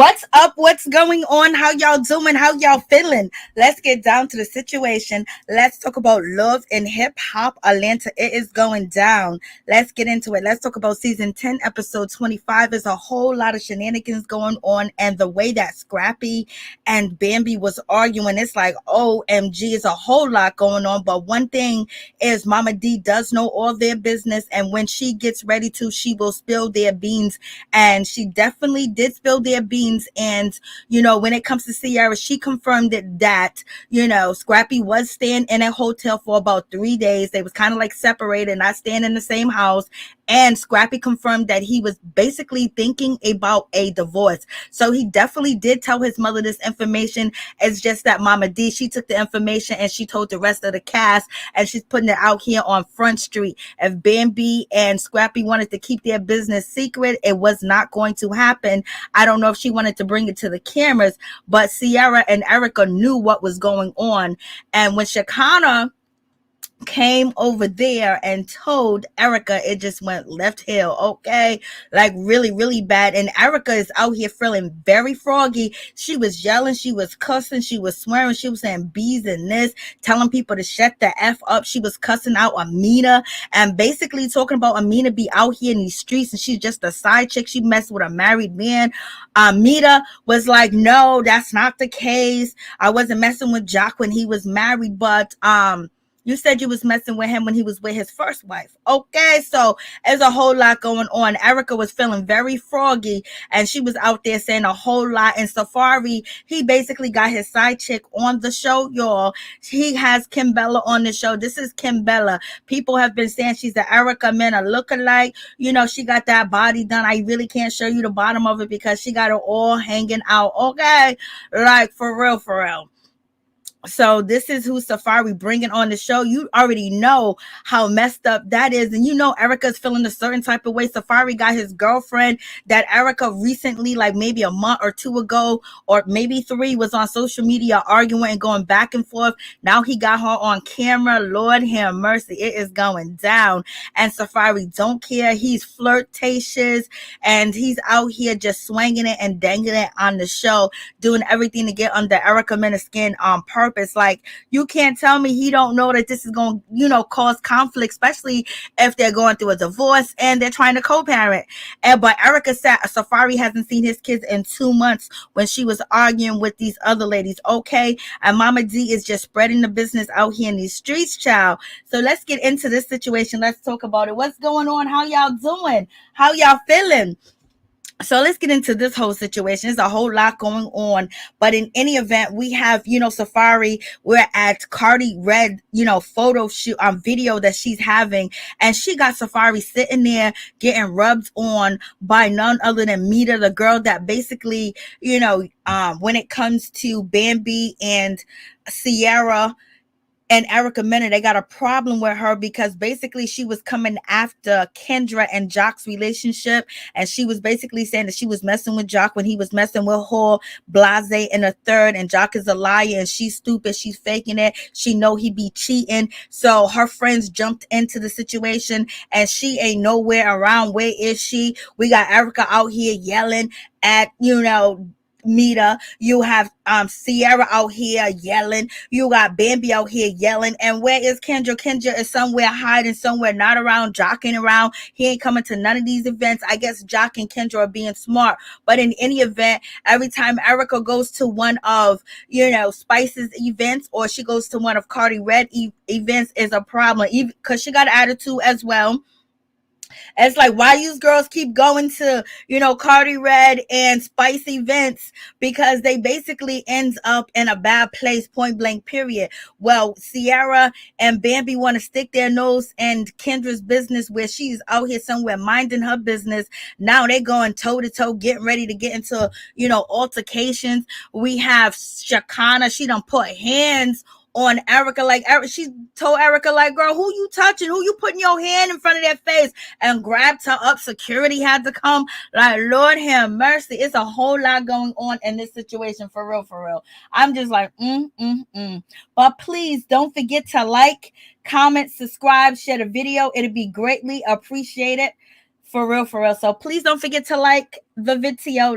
What's up? What's going on? How y'all doing? How y'all feeling? Let's get down to the situation. Let's talk about love in hip hop Atlanta. It is going down. Let's get into it. Let's talk about season 10, episode 25. There's a whole lot of shenanigans going on, and the way that Scrappy and Bambi was arguing, it's like, OMG, it's a whole lot going on. But one thing is, Mama D does know all their business, and when she gets ready to, she will spill their beans, and she definitely did spill their beans. And when it comes to Sierra, she confirmed that Scrappy was staying in a hotel for about 3 days. They was kind of like separated, not staying in the same house. And Scrappy confirmed that he was basically thinking about a divorce. So he definitely did tell his mother this information. It's just that Mama D, she took the information and she told the rest of the cast, and she's putting it out here on Front Street. If Bambi and Scrappy wanted to keep their business secret, it was not going to happen. I don't know if she wanted to bring it to the cameras, but Sierra and Erica knew what was going on. And when Shekinah came over there and told Erica, it just went left hill, okay? Like really, really bad. And Erica is out here feeling very froggy. She was yelling, she was cussing, she was swearing, she was saying bees and this, telling people to shut the F up. She was cussing out Amina and basically talking about Amina be out here in these streets and she's just a side chick. She messed with a married man. Mita was like, no, that's not the case. I wasn't messing with Jock when he was married, but you said you was messing with him when he was with his first wife. Okay, so there's a whole lot going on. Erica was feeling very froggy, and she was out there saying a whole lot. And Safaree, he basically got his side chick on the show, y'all. He has Kimbella on the show. This is Kimbella. People have been saying she's the Erica Mena lookalike. She got that body done. I really can't show you the bottom of it because she got it all hanging out. Okay, like for real, for real. So this is who Safaree bringing on the show. You already know how messed up that is. And Erica's feeling a certain type of way. Safaree got his girlfriend that Erica recently, like maybe a month or two ago, or maybe 3, was on social media arguing and going back and forth. Now he got her on camera. Lord have mercy. It is going down. And Safaree don't care. He's flirtatious and he's out here just swinging it and dangling it on the show, doing everything to get under Erica Mena's skin on purpose. Like, you can't tell me he don't know that this is going to cause conflict, especially if they're going through a divorce and they're trying to co-parent. But Erica said Safaree hasn't seen his kids in 2 months when she was arguing with these other ladies. Okay, and Mama D is just spreading the business out here in these streets, child. So let's get into this situation. Let's talk about it. What's going on? How y'all doing? How y'all feeling? So let's get into this whole situation. There's a whole lot going on. But in any event, we have, Safaree. We're at Karlie Redd, photo shoot video that she's having. And she got Safaree sitting there getting rubbed on by none other than Mita, the girl that basically, when it comes to Bambi and Sierra and Erica Mena, they got a problem with her because basically she was coming after Kendra and Jock's relationship. And she was basically saying that she was messing with Jock when he was messing with her, Blase and a third. And Jock is a liar and she's stupid. She's faking it. She know he be cheating. So her friends jumped into the situation and she ain't nowhere around. Where is she? We got Erica out here yelling at, Mita. You have Sierra out here yelling. You got Bambi out here yelling. And where is Kendra? Kendra is somewhere hiding, somewhere not around, jocking around. He ain't coming to none of these events. I guess Jock and Kendra are being smart. But in any event, every time Erica goes to one of, Spice's events, or she goes to one of Karlie Redd events, is a problem. Because she got an attitude as well. It's like, why you girls keep going to, Karlie Redd and Spice events? Because they basically ends up in a bad place, point blank, period. Well, Sierra and Bambi want to stick their nose in Kendra's business where she's out here somewhere minding her business. Now they going toe to toe, getting ready to get into, altercations. We have Shekinah. She done put hands on Erica. Like, she told Erica, like, girl, who you touching? Who you putting your hand in front of their face? And grabbed her up. Security had to come. Like, Lord have mercy. It's a whole lot going on in this situation, for real, for real. I'm just like, But please don't forget to like, comment, subscribe, share the video. It'll be greatly appreciated. For real, for real. So please don't forget to like the video,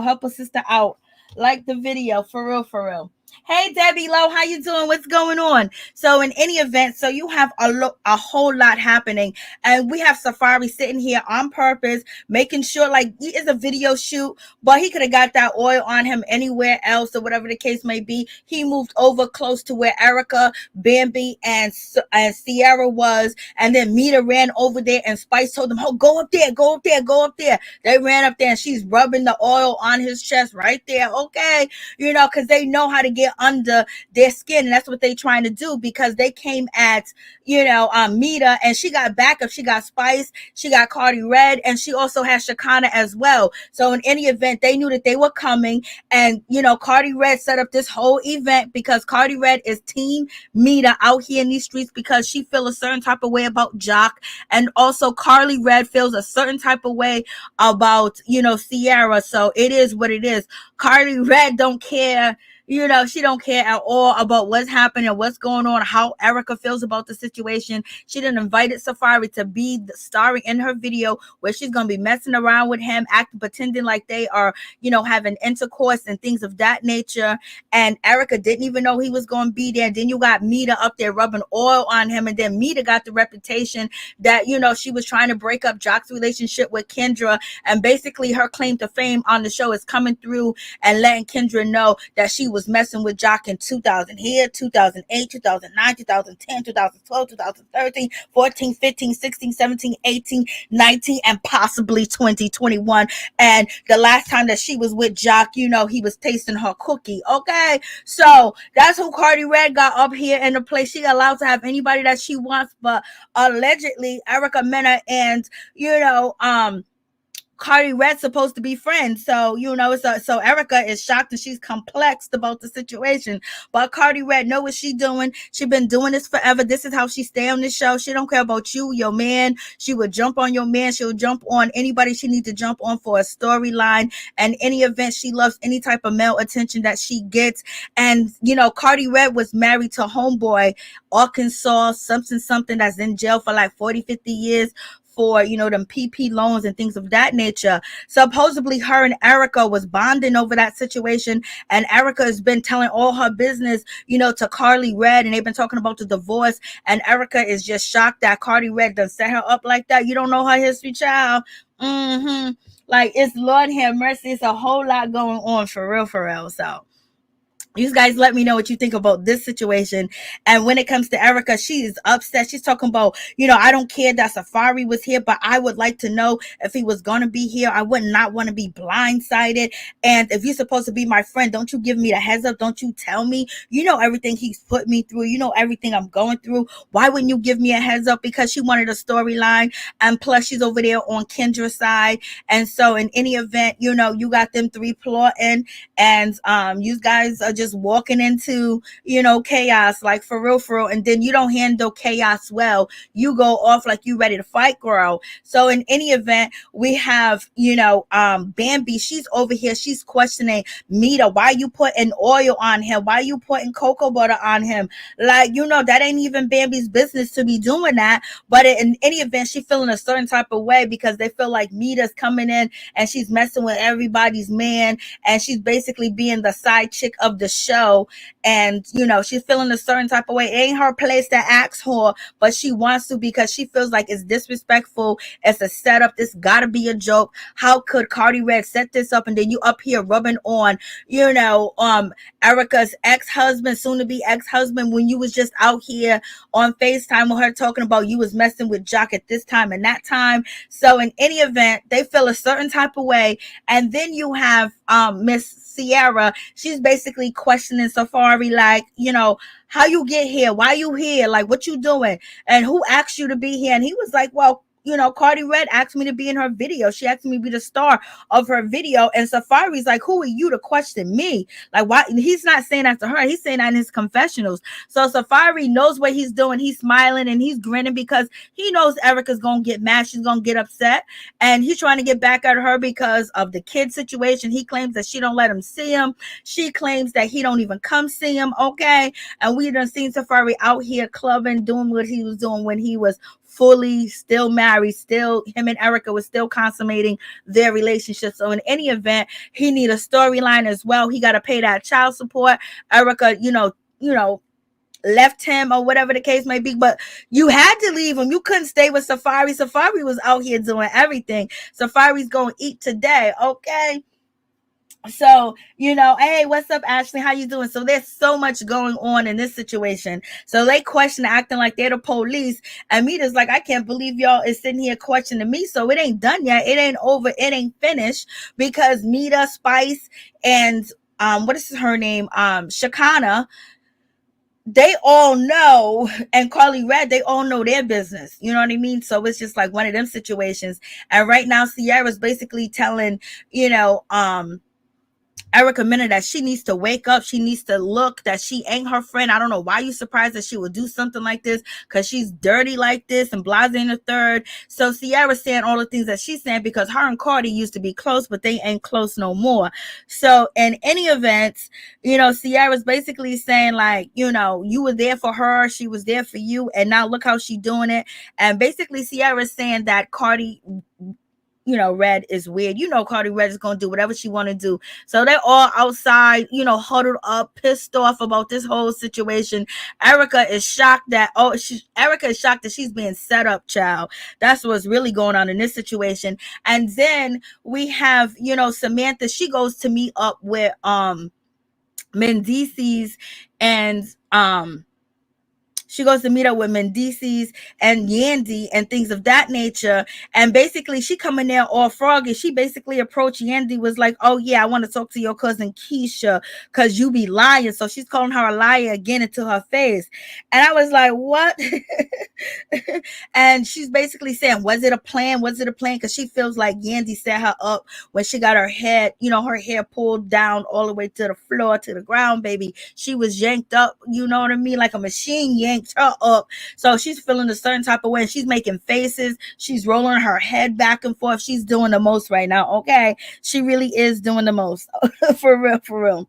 help a sister out. Like the video, for real, for real. Hey Debbie Lowe, how you doing? What's going on? So in any event, so you have a whole lot happening, and we have Safaree sitting here on purpose, making sure like he is a video shoot, but he could have got that oil on him anywhere else or whatever the case may be. He moved over close to where Erica, Bambi, and Sierra was, and then Mita ran over there, and Spice told them, "Oh, go up there, go up there, go up there." They ran up there, and she's rubbing the oil on his chest right there. Okay, because they know how to get under their skin, and that's what they're trying to do, because they came at Mita, and she got backup. She got Spice, she got Karlie Redd, and she also has Shekinah as well. So in any event, they knew that they were coming, and Karlie Redd set up this whole event because Karlie Redd is team Mita out here in these streets because she feels a certain type of way about Jock, and also Karlie Redd feels a certain type of way about Sierra. So it is what it is. Karlie Redd don't care. She don't care at all about what's happening, what's going on, how Erica feels about the situation. She done invited Safaree to be the starring in her video where she's going to be messing around with him, acting, pretending like they are, having intercourse and things of that nature. And Erica didn't even know he was going to be there. Then you got Mita up there rubbing oil on him. And then Mita got the reputation that, she was trying to break up Jock's relationship with Kendra. And basically her claim to fame on the show is coming through and letting Kendra know that she was messing with Jock in 2000 here, 2008, 2009, 2010, 2012, 2013, 14, 15, 16, 17, 18, 19, and possibly 2021. And the last time that she was with Jock, he was tasting her cookie. Okay, so that's who Karlie Redd got up here in the place. She allowed to have anybody that she wants, but allegedly Erica, Mena, and Karlie Redd's supposed to be friends. So, so Erica is shocked and she's complexed about the situation. But Karlie Redd know what she's doing. She been doing this forever. This is how she stay on this show. She don't care about you, your man. She would jump on your man. She'll jump on anybody she need to jump on for a storyline. And any event, she loves any type of male attention that she gets. And, Karlie Redd was married to homeboy, Arkansas, something that's in jail for like 40, 50 years. For them PP loans and things of that nature. Supposedly her and Erica was bonding over that situation, and Erica has been telling all her business to Karlie Redd, and they've been talking about the divorce, and Erica is just shocked that Karlie Redd done set her up like that. You don't know her history, child. Like, it's Lord have mercy. It's a whole lot going on, for real. So you guys let me know what you think about this situation. And when it comes to Erica, she is upset. She's talking about, I don't care that Safaree was here, but I would like to know if he was going to be here. I would not want to be blindsided. And if you're supposed to be my friend, don't you give me the heads up? Don't you tell me? Everything he's put me through. Everything I'm going through. Why wouldn't you give me a heads up? Because she wanted a storyline. And plus, she's over there on Kendra's side. And so in any event, you got them three plotting. And you guys are just walking into chaos, like for real, and then you don't handle chaos well. You go off like you ready to fight, girl. So in any event, we have Bambi. She's over here, she's questioning Mita. Why you putting oil on him? Why you putting cocoa butter on him? Like, that ain't even Bambi's business to be doing that. But in any event, she feeling a certain type of way because they feel like Mita's coming in and she's messing with everybody's man, and she's basically being the side chick of the show. And she's feeling a certain type of way. It ain't her place to ask her, but she wants to because she feels like it's disrespectful. It's a setup. This gotta be a joke. How could Karlie Redd set this up and then you up here rubbing on Erica's ex-husband, soon to be ex-husband, when you was just out here on FaceTime with her talking about you was messing with Jock at this time and that time. So in any event, they feel a certain type of way. And then you have Miss Sierra. She's basically questioning Safaree, like, how you get here? Why you here? Like, what you doing? And who asked you to be here? And he was like, well, Karlie Redd asked me to be in her video. She asked me to be the star of her video. And Safaree's like, who are you to question me? Like, why? He's not saying that to her. He's saying that in his confessionals. So Safaree knows what he's doing. He's smiling and he's grinning because he knows Erica's going to get mad. She's going to get upset. And he's trying to get back at her because of the kid situation. He claims that she don't let him see him. She claims that he don't even come see him. Okay. And we done seen Safaree out here clubbing, doing what he was doing when he was fully still married him and Erica was still consummating their relationship. So in any event, he need a storyline as well. He got to pay that child support. Erica, left him or whatever the case may be, but you had to leave him. You couldn't stay with Safaree. Safaree was out here doing everything. Safaree's going to eat today. Okay. So, hey, what's up, Ashley? How you doing? So there's so much going on in this situation. So they question acting like they're the police. And Mita's like, I can't believe y'all is sitting here questioning me. So it ain't done yet. It ain't over. It ain't finished because Mita, Spice, and what is her name? Shekinah, they all know, and Karlie Redd, they all know their business. You know what I mean? So it's just like one of them situations. And right now, Sierra's basically telling, Erica Mena that she needs to wake up. She needs to look that she ain't her friend. I don't know why you surprised that she would do something like this, because she's dirty like this and blase in the third. So Sierra's saying all the things that she's saying because her and Cardi used to be close, but they ain't close no more. So in any event, Sierra's basically saying like, you were there for her. She was there for you. And now look how she doing it. And basically Sierra's saying that Cardi, Redd is weird. Karlie Redd is going to do whatever she want to do. So they're all outside, huddled up, pissed off about this whole situation. Erica is shocked that she's being set up, child. That's what's really going on in this situation. And then we have, Samantha, she goes to meet up with Mendices and she goes to meet up with Mendices and Yandy and things of that nature. And basically she come in there all froggy. She basically approached Yandy, was like, oh yeah, I want to talk to your cousin Kisha because you be lying. So she's calling her a liar again into her face. And I was like, what? And she's basically saying, was it a plan? Was it a plan? Because she feels like Yandy set her up when she got her head, her hair pulled down all the way to the floor, to the ground, baby. She was yanked up, you know what I mean? Like a machine yanked her up. So she's feeling a certain type of way. She's making faces. She's rolling her head back and forth. She's doing the most right now. Okay. She really is doing the most. For real, for real.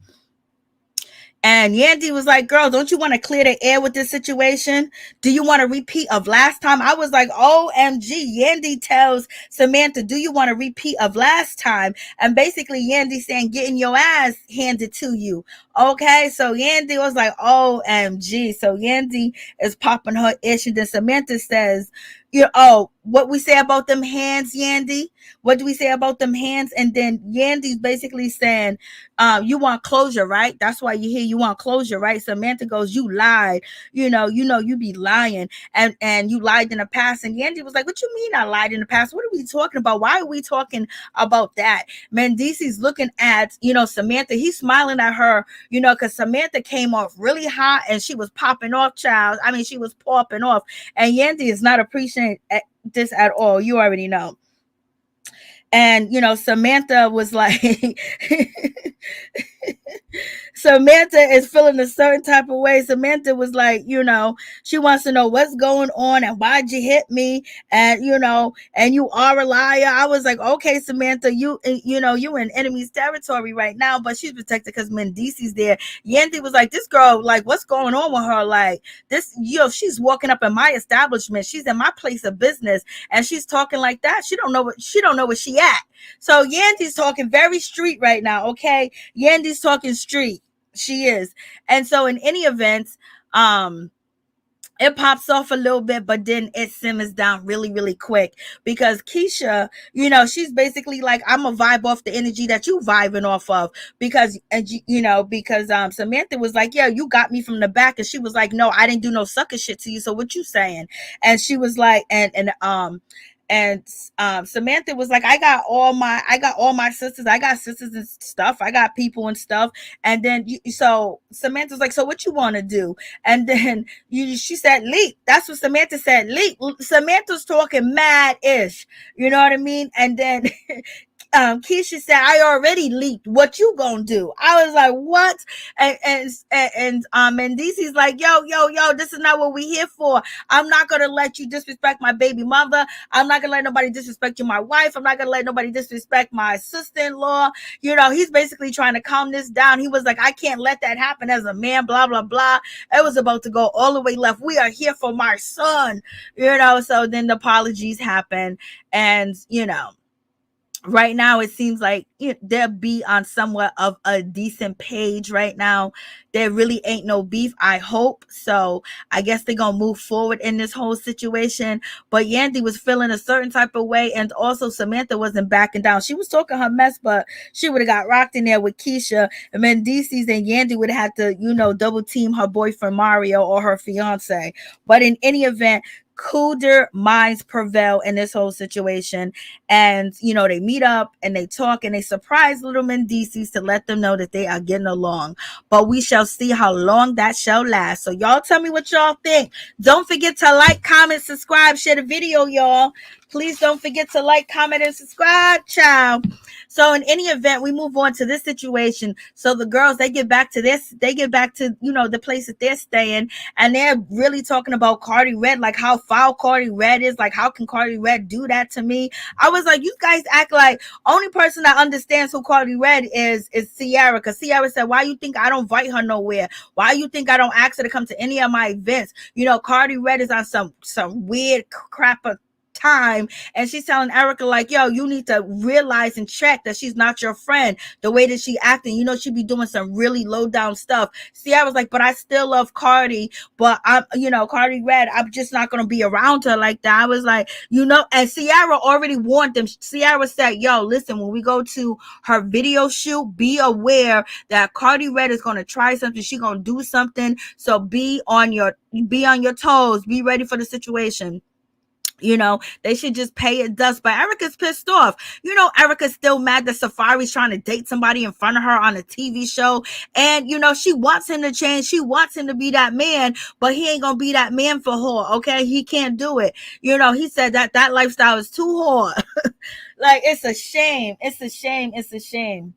And Yandy was like, girl, don't you want to clear the air with this situation? Do you want a repeat of last time? I was like, OMG. Yandy tells Samantha, do you want a repeat of last time? And basically Yandy saying, getting your ass handed to you. Okay, so Yandy was like, OMG. So Yandy is popping her ish. And then Samantha says, what we say about them hands, Yandy? What do we say about them hands? And then Yandy's basically saying, you want closure, right? That's why you hear you want closure, right? Samantha goes, you lied. You be lying. And you lied in the past. And Yandy was like, what you mean I lied in the past? What are we talking about? Why are we talking about that? Mendice's looking at, Samantha. He's smiling at her, because Samantha came off really hot and she was popping off, child. I mean, she was popping off. And Yandy is not appreciating this at all. You already know. And, Samantha was like, Samantha is feeling a certain type of way. Samantha was like, she wants to know what's going on and why'd you hit me? And, and you are a liar. I was like, okay, Samantha, you in enemy's territory right now, but she's protected because Mendice's there. Yandy was like, this girl, like, what's going on with her? Like this, she's walking up in my establishment. She's in my place of business and she's talking like that. She don't know where she at. So Yandy's talking very street right now. Okay. Yandy's talking street. She is. And so in any event, it pops off a little bit, but then it simmers down really, really quick because Kisha, she's basically like, I'm a vibe off the energy that you vibing off of because Samantha was like, yeah, you got me from the back. And she was like, no, I didn't do no sucker shit to you. So what you saying? And she was like, and Samantha was like, I got all my sisters. I got sisters and stuff. I got people and stuff. And then so Samantha's like, so what you want to do? And then she said, leap. That's what Samantha said. Leap. Samantha's talking mad-ish. You know what I mean? And then Kisha said, I already leaked. What you gonna do? I was like, what? And Mendici's like, yo, this is not what we here for. I'm not gonna let you disrespect my baby mother. I'm not gonna let nobody disrespect you, my wife. I'm not gonna let nobody disrespect my sister-in-law. He's basically trying to calm this down. He was like, I can't let that happen as a man, blah, blah, blah. It was about to go all the way left. We are here for my son, so then the apologies happen. And, right now it seems like they'll be on somewhat of a decent page right now. There really ain't no beef, I hope. So I guess they're gonna move forward in this whole situation. But Yandy was feeling a certain type of way, and also Samantha wasn't backing down. She was talking her mess, but she would have got rocked in there with Kisha, and then DC's and Yandy would have to double team her boyfriend Mario or her fiance. But in any event, cooler minds prevail in this whole situation, and they meet up and they talk and they surprise little Mendices to let them know that they are getting along. But we shall see how long that shall last. So y'all tell me what y'all think. Don't forget to like, comment, subscribe, share the video, y'all. Please don't forget to like, comment, and subscribe, child. So in any event, we move on to this situation. So the girls, they get back to the place that they're staying, and they're really talking about Karlie Redd, like how foul Karlie Redd is, like how can Karlie Redd do that to me? I was like, you guys act like only person that understands who Karlie Redd is Ciara, because Ciara said, why you think I don't invite her nowhere? Why you think I don't ask her to come to any of my events? Karlie Redd is on some weird crap time, and she's telling Erica like, yo, you need to realize and check that she's not your friend. The way that she acting, she be doing some really low down stuff. See, I was like, but I still love Cardi, but I'm Karlie Redd, I'm just not gonna be around her like that. I was like, and Ciara already warned them. Ciara said, yo, listen, when we go to her video shoot, be aware that Karlie Redd is gonna try something, she gonna do something, so be on your toes, be ready for the situation. They should just pay it dust. But Erica's pissed off. Erica's still mad that Safaree's trying to date somebody in front of her on a TV show. And, she wants him to change. She wants him to be that man, but he ain't going to be that man for her. Okay. He can't do it. He said that lifestyle is too hard. Like, it's a shame. It's a shame. It's a shame.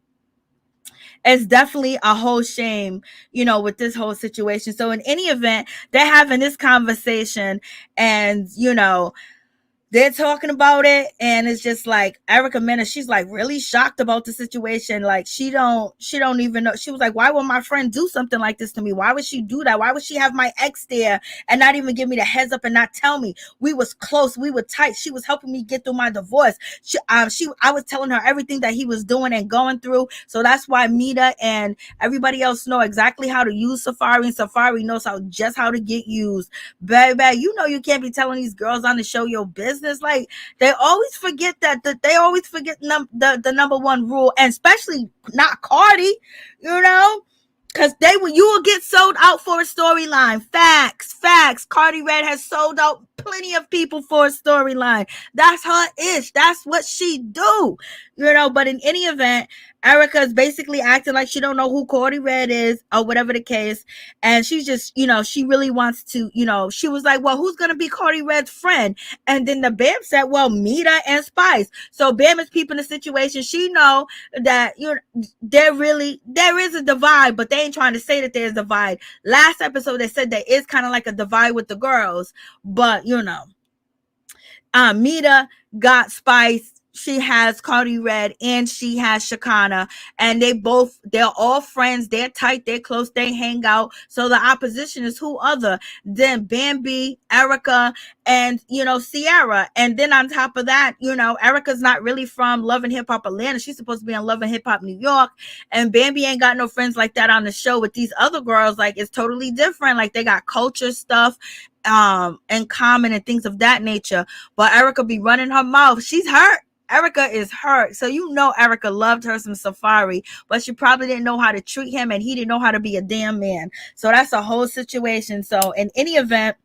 It's definitely a whole shame, with this whole situation. So in any event, they're having this conversation, and, they're talking about it, and it's just like Erica Mena, she's like really shocked about the situation. Like she don't even know. She was like, why would my friend do something like this to me? Why would she do that? Why would she have my ex there and not even give me the heads up and not tell me? We was close, we were tight. She was helping me get through my divorce. I was telling her everything that he was doing and going through. So that's why Mita and everybody else know exactly how to use Safaree, and Safaree knows how to get used. Baby, you can't be telling these girls on the show your business. Like, they always forget that they always forget the number one rule, and especially not Cardi, because you will get sold out for a storyline. Facts. Karlie Redd has sold out plenty of people for a storyline. That's her ish. That's what she do. But in any event, Erica is basically acting like she don't know who Karlie Redd is or whatever the case. And she's just, she really wants to, she was like, well, who's going to be Karlie Redd's friend? And then the Bam said, well, Mita and Spice. So Bam is peeping the situation. She know that, there is a divide, but they ain't trying to say that there's a divide. Last episode, they said there is kind of like a divide with the girls, but Mita got Spice, she has Karlie Redd, and she has Shekinah, and they're all friends, they're tight, they're close, they hang out. So the opposition is who other than Bambi, Erica, and Ciara. And then on top of that, Erica's not really from Love and Hip Hop Atlanta. She's supposed to be on Love and Hip Hop New York, and Bambi ain't got no friends like that on the show with these other girls. Like, it's totally different. Like, they got culture stuff in common and things of that nature. But Erica be running her mouth. She's hurt. Erica is hurt. So Erica loved her some Safaree, but she probably didn't know how to treat him, and he didn't know how to be a damn man. So that's a whole situation. So in any event,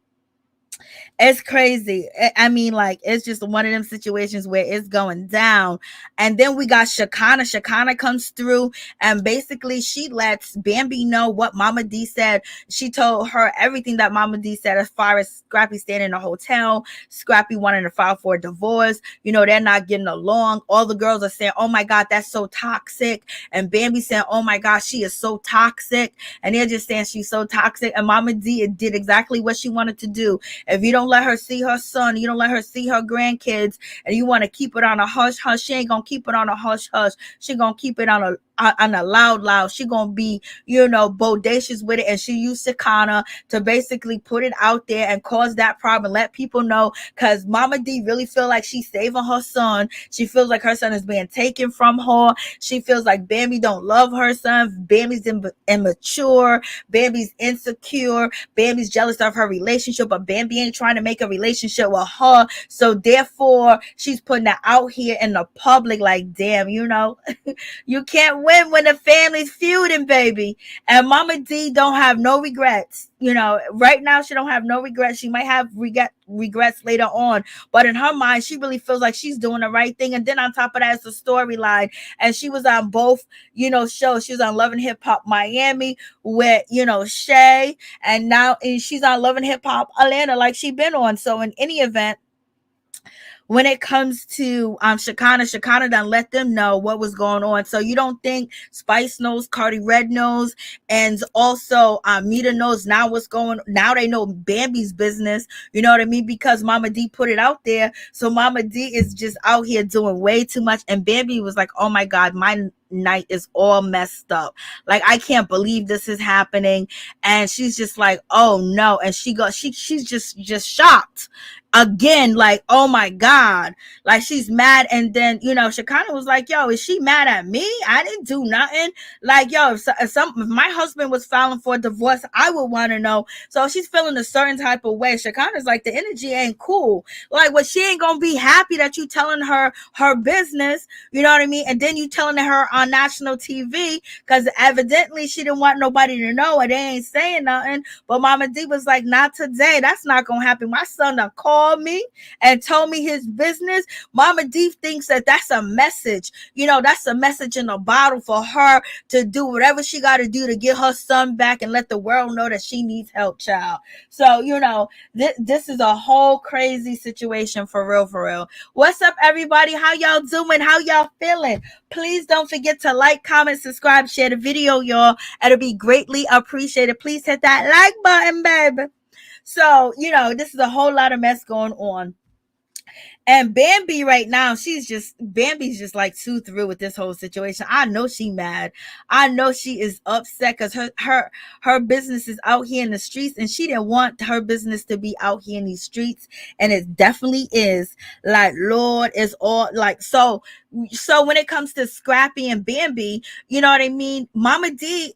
It's crazy. I mean, like, it's just one of them situations where it's going down. And then we got Shekinah. Shekinah comes through, and basically she lets Bambi know what Mama D said. She told her everything that Mama D said as far as Scrappy staying in a hotel, Scrappy wanting to file for a divorce. You know, they're not getting along. All the girls are saying, oh my God, that's so toxic. And Bambi saying, oh my God, she is so toxic. And they're just saying she's so toxic. And Mama D did exactly what she wanted to do. If you don't let her see her son, you don't let her see her grandkids, and you want to keep it on a hush hush, she ain't gonna keep it on a hush hush. She gonna keep it on a loud. She gonna be, you know, bodacious with it. And she used Shekinah to basically put it out there and cause that problem, let people know, because Mama D really feel like she's saving her son. She feels like her son is being taken from her. She feels like Bambi don't love her son. Bambi's immature. Bambi's insecure. Bambi's jealous of her relationship, but Bambi ain't trying to make a relationship with her. So therefore, she's putting it out here in the public like, damn, you know, you can't win when the family's feuding, baby. And Mama D don't have no regrets. You know, right now she don't have no regrets. She might have regrets later on, but in her mind, she really feels like she's doing the right thing. And then on top of that, it's a storyline. And she was on both, you know, shows. She was on Love and Hip Hop Miami with, you know, Shay, and now she's on Love and Hip Hop Atlanta, like she been on. So in any event, when it comes to Shekinah done let them know what was going on. So you don't think Spice knows, Karlie Redd knows, and also Mita knows now what's going on. Now they know Bambi's business, you know what I mean? Because Mama D put it out there. So Mama D is just out here doing way too much. And Bambi was like, oh my God, my night is all messed up. Like, I can't believe this is happening. And she's just like, oh no. And she's just shocked again, like, oh my God, like she's mad. And then, you know, Shekinah was like, yo, is she mad at me? I didn't do nothing. Like, yo, if my husband was filing for a divorce, I would want to know. So she's feeling a certain type of way. Shekinah's like, the energy ain't cool. Like, well, she ain't gonna be happy that you telling her business, you know what I mean? And then you telling her on national TV, because evidently she didn't want nobody to know, and they ain't saying nothing. But Mama D was like, not today. That's not gonna happen. My son done called me and told me his business. Mama D thinks that that's a message. You know, that's a message in a bottle for her to do whatever she got to do to get her son back and let the world know that she needs help, child. So, you know, this is a whole crazy situation for real, for real. What's up, everybody? How y'all doing? How y'all feeling? Please don't forget to like, comment, subscribe, share the video, y'all. It'll be greatly appreciated. Please hit that like button, baby. So, you know, this is a whole lot of mess going on. And Bambi right now, Bambi's just like too through with this whole situation. I know she mad. I know she is upset because her business is out here in the streets, and she didn't want her business to be out here in these streets. And it definitely is. Like, Lord, is all like, so when it comes to Scrappy and Bambi, you know what I mean? Mama D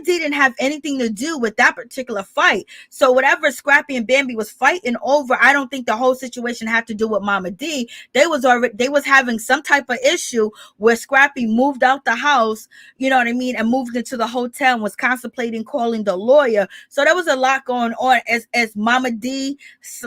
didn't have anything to do with that particular fight. So whatever Scrappy and Bambi was fighting over, I don't think the whole situation had to do with Mama D. They was having some type of issue where Scrappy moved out the house, you know what I mean, and moved into the hotel and was contemplating calling the lawyer. So there was a lot going on as Mama D /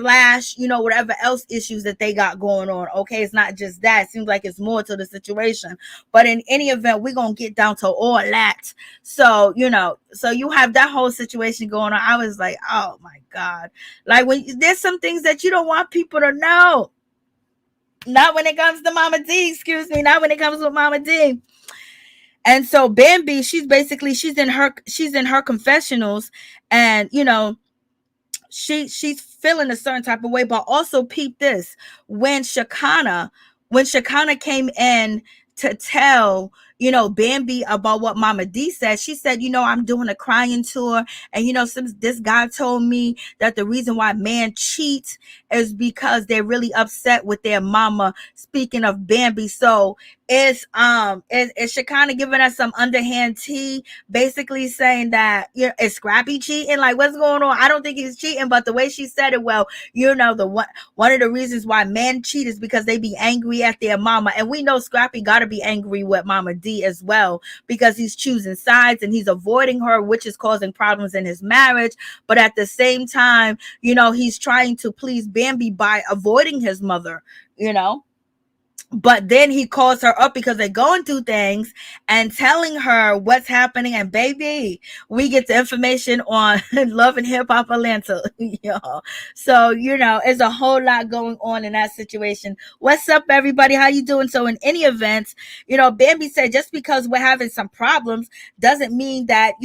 you know, whatever else issues that they got going on. Okay, it's not just that. It seems like it's more to the situation. But in any event, we're gonna get down to all that. So, you know, so you have that whole situation going on. I was like, oh my God. Like, when there's some things that you don't want people to know. Not when it comes to Mama D, excuse me. Not when it comes with Mama D. And so Bambi, she's in her confessionals, and you know, she's feeling a certain type of way. But also peep this, when Shekinah came in to tell, you know, Bambi about what Mama D said, she said, you know, I'm doing a crying tour, and you know, since this guy told me that the reason why men cheat is because they're really upset with their mama. Speaking of Bambi, so is Shekinah giving us some underhand tea, basically saying that, you know, is Scrappy cheating? Like, what's going on? I don't think he's cheating, but the way she said it, well, you know, one of the reasons why men cheat is because they be angry at their mama, and we know Scrappy gotta be angry with Mama D. Dee as well, because he's choosing sides and he's avoiding her, which is causing problems in his marriage. But at the same time, he's trying to please Bambi by avoiding his mother, but then he calls her up because they're going through things and telling her what's happening. And baby, we get the information on Love and Hip Hop Atlanta. So, there's a whole lot going on in that situation. What's up, everybody? How you doing? So in any event, Bambi said just because we're having some problems doesn't mean that,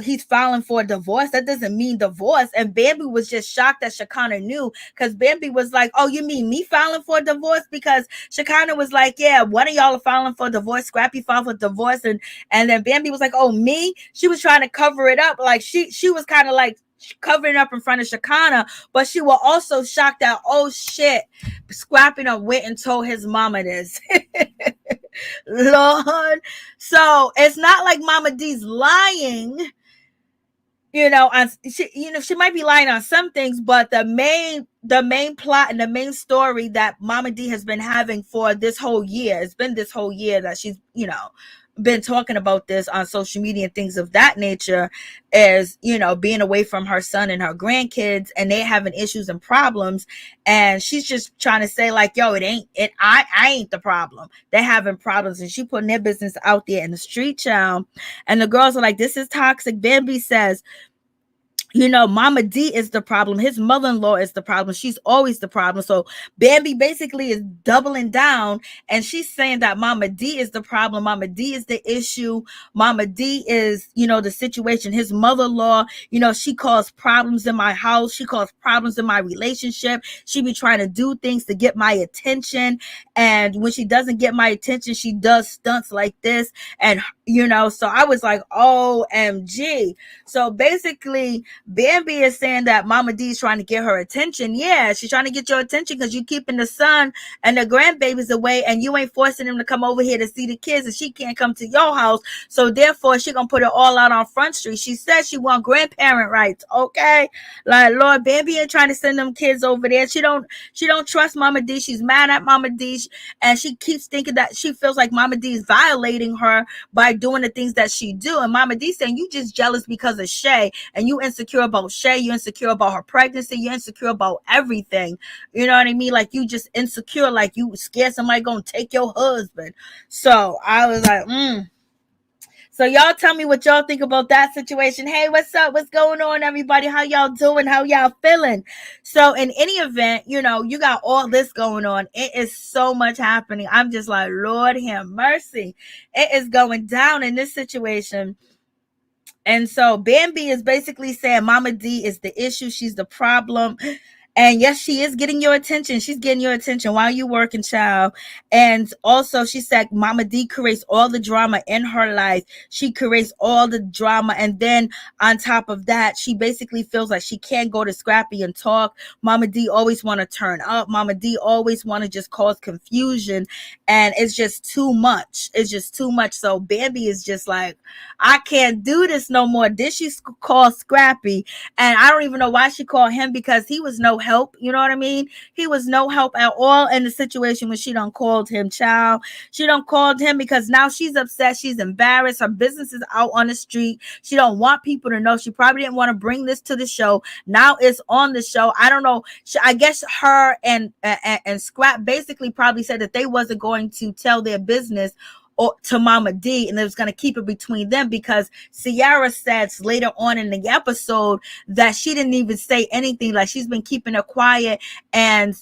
he's filing for a divorce. That doesn't mean divorce. And Bambi was just shocked that Shekinah knew, because Bambi was like, oh, you mean me filing for a divorce? Because Shekinah was like, yeah, one of y'all are filing for a divorce. Scrappy filed for divorce. And then Bambi was like, oh, me? She was trying to cover it up. Like she was kind of like covering up in front of Shekinah, but she was also shocked that, oh shit, Scrappy done went and told his mama this. Lord. So it's not like Mama Dee's lying, she might be lying on some things, but the main plot and the main story that Mama Dee has been having for this whole year, it's been this whole year that she's, been talking about this on social media and things of that nature, is, being away from her son and her grandkids, and they having issues and problems. And she's just trying to say like, yo, I ain't the problem. They're having problems. And she putting their business out there in the street, child. And the girls are like, this is toxic. Bambi says, Mama Dee is the problem. His mother-in-law is the problem. She's always the problem. So Bambi basically is doubling down, and she's saying that Mama Dee is the problem. Mama Dee is the issue. Mama Dee is, the situation. His mother-in-law, she caused problems in my house. She caused problems in my relationship. She be trying to do things to get my attention. And when she doesn't get my attention, she does stunts like this. And, so I was like, OMG. So basically, Bambi is saying that Mama Dee is trying to get her attention. Yeah, she's trying to get your attention because you're keeping the son and the grandbabies away, and you ain't forcing them to come over here to see the kids, and she can't come to your house. So therefore, she gonna put it all out on Front Street. She says she want grandparent rights. Okay, like Lord, Bambi ain't trying to send them kids over there. She don't trust Mama Dee. She's mad at Mama Dee, and she keeps thinking that she feels like Mama Dee is violating her by doing the things that she do. And Mama Dee saying, you just jealous because of Shay, and you insecure about Shay, you're insecure about her pregnancy, you're insecure about everything. You know what I mean? Like you just insecure, like you scared somebody gonna take your husband. So I was like, So y'all tell me what y'all think about that situation. Hey, what's up? What's going on, everybody? How y'all doing? How y'all feeling? So in any event, you got all this going on. It is so much happening. I'm just like, Lord have mercy. It is going down in this situation. And so Bambi is basically saying Mama Dee is the issue. She's the problem. And yes, she is getting your attention. She's getting your attention while you working, child. And also she said Mama Dee creates all the drama in her life. She creates all the drama. And then on top of that, she basically feels like she can't go to Scrappy and talk. Mama Dee always want to turn up. Mama Dee always want to just cause confusion. And it's just too much. It's just too much. So Bambi is just like, I can't do this no more. Did she call Scrappy? And I don't even know why she called him, because he was no help. You know what I mean? He was no help at all in the situation when she done called him, child. She done called him because now she's upset. She's embarrassed. Her business is out on the street. She don't want people to know. She probably didn't want to bring this to the show. Now it's on the show. I don't know. I guess her and Scrap basically probably said that they wasn't going to tell their business or to Mama Dee, and it was going to keep it between them, because Ciara says later on in the episode that she didn't even say anything. Like she's been keeping it quiet, and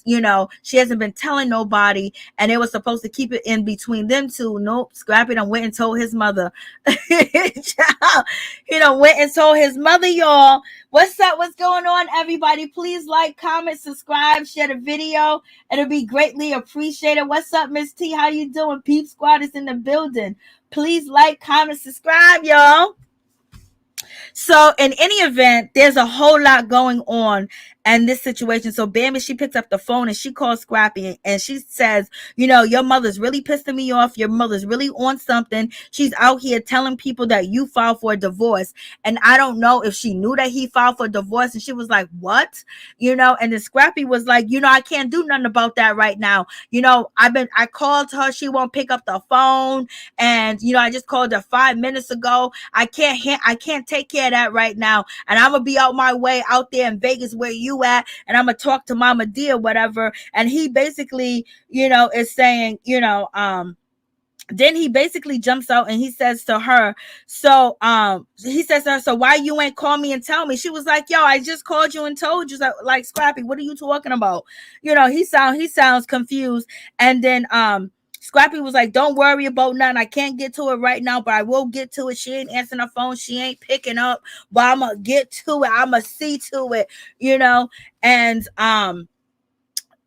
she hasn't been telling nobody, and it was supposed to keep it in between them two. Nope, Scrappy done went and told his mother. He done went and told his mother, y'all. What's up? What's going on, everybody? Please like, comment, subscribe, share the video. It'll be greatly appreciated. What's up, Miss T? How you doing? Peep Squad is in the building. Please like, comment, subscribe, y'all. So in any event, there's a whole lot going on. and this situation. So Bambi, she picks up the phone and she calls Scrappy and she says, you know, your mother's really pissing me off. Your mother's really on something. She's out here telling people that you filed for a divorce. And I don't know if she knew that he filed for divorce. And she was like, what? You know, and then Scrappy was like, you know, I can't do nothing about that right now. You know, I called her. She won't pick up the phone. And, you know, I just called her 5 minutes ago. I can't take care of that right now. And I'm going to be out my way out there in Vegas where you at. And I'm going to talk to Mama Dee or whatever. And he basically, you know, is saying, you know, then he basically jumps out and he says to her, so why you ain't call me and tell me? She was like, yo, I just called you and told you. Like Scrappy, what are you talking about? You know, he sounds confused. And then Scrappy was like, don't worry about nothing. I can't get to it right now, but I will get to it. She ain't answering her phone. She ain't picking up, but I'm gonna get to it. I'm gonna see to it, you know. And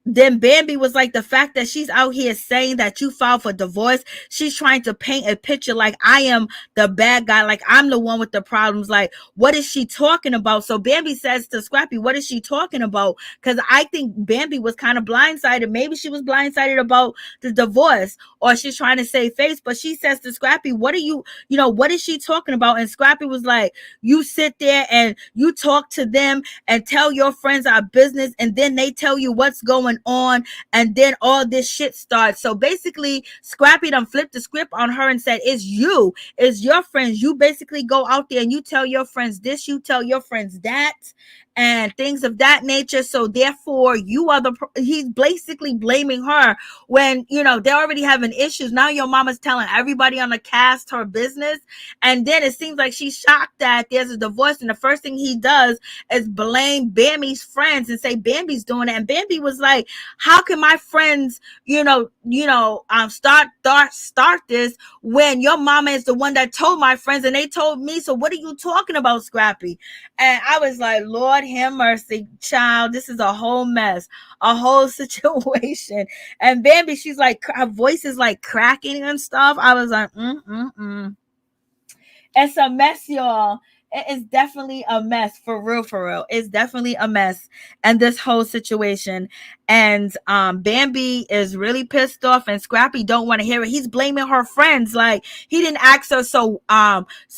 then Bambi was like, the fact that she's out here saying that you filed for divorce, she's trying to paint a picture like I am the bad guy, like I'm the one with the problems. Like, what is she talking about? So Bambi says to Scrappy, what is she talking about? Because I think Bambi was kind of blindsided. Maybe she was blindsided about the divorce, or she's trying to save face. But she says to Scrappy, what is she talking about? And Scrappy was like, you sit there and you talk to them and tell your friends our business, and then they tell you what's going on, and then all this shit starts. So basically Scrappy done flipped the script on her and said, it's your friends. You basically go out there and you tell your friends this, you tell your friends that, and things of that nature. So therefore you are he's basically blaming her when, you know, they're already having issues. Now your mama's telling everybody on the cast her business, and then it seems like she's shocked that there's a divorce, and the first thing he does is blame Bambi's friends and say Bambi's doing it. And Bambi was like, how can my friends, start this when your mama is the one that told my friends and they told me? So what are you talking about, Scrappy? And I was like, Lord have mercy, child, this is a whole mess, a whole situation. And Bambi, she's like, her voice is like cracking and stuff. I was like, It's a mess, y'all. It is definitely a mess, for real. It's definitely a mess. And this whole situation. And Bambi is really pissed off, and Scrappy don't want to hear it. He's blaming her friends. Like, he didn't ask her, so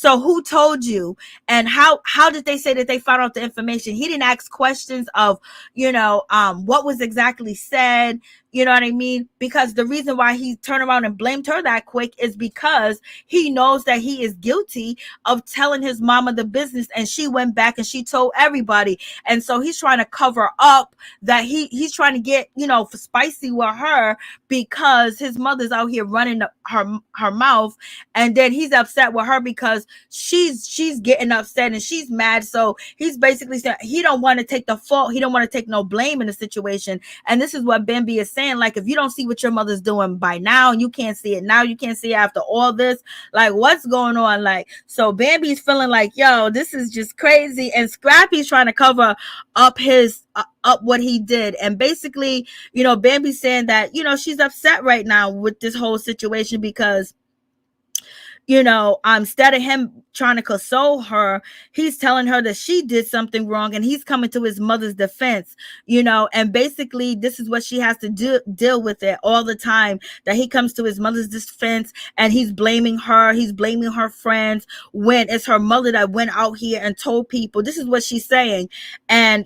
who told you? And how did they say that they found out the information? He didn't ask questions of, what was exactly said. You know what I mean? Because the reason why he turned around and blamed her that quick is because he knows that he is guilty of telling his mama the business, and she went back and she told everybody. And so he's trying to cover up that he's trying to get, spicy with her, because his mother's out here running her mouth, and then he's upset with her because she's getting upset and she's mad. So he's basically saying he don't want to take the fault. He don't want to take no blame in the situation. And this is what Bambi is saying. Like, if you don't see what your mother's doing by now, and you can't see it now, you can't see it after all this, like, what's going on? Like, so Bambi's feeling like, yo, this is just crazy. And Scrappy's trying to cover up up what he did. And basically, Bambi's saying that, she's upset right now with this whole situation because, instead of him trying to console her, he's telling her that she did something wrong, and he's coming to his mother's defense, and basically this is what she has to deal with it all the time, that he comes to his mother's defense and he's blaming her friends, when it's her mother that went out here and told people. This is what she's saying. And,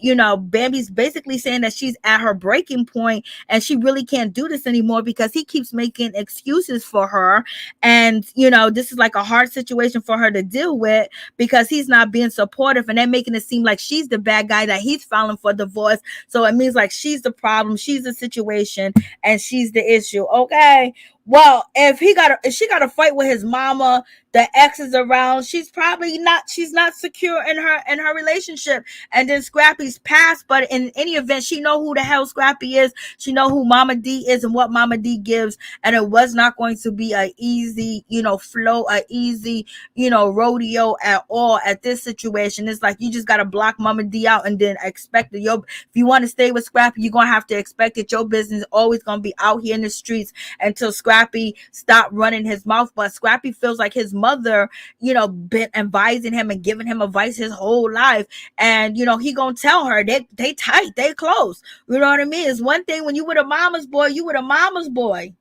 Bambi's basically saying that she's at her breaking point and she really can't do this anymore because he keeps making excuses for her. And, this is like a hard situation for her to deal with because he's not being supportive, and they're making it seem like she's the bad guy, that he's filing for divorce. So it means like she's the problem, she's the situation, and she's the issue. Okay. Well, if she got to fight with his mama, the ex is around, she's not secure in her relationship. And then Scrappy's passed, but in any event, she know who the hell Scrappy is. She know who Mama Dee is and what Mama Dee gives. And it was not going to be a easy, flow, a easy, rodeo at all at this situation. It's like, you just got to block Mama Dee out and then expect that if you want to stay with Scrappy, you're going to have to expect that your business is always going to be out here in the streets until Scrappy Scrappy stop running his mouth. But Scrappy feels like his mother, been advising him and giving him advice his whole life. And, he gonna tell her they tight, they close. You know what I mean? It's one thing when you with a mama's boy, you with a mama's boy.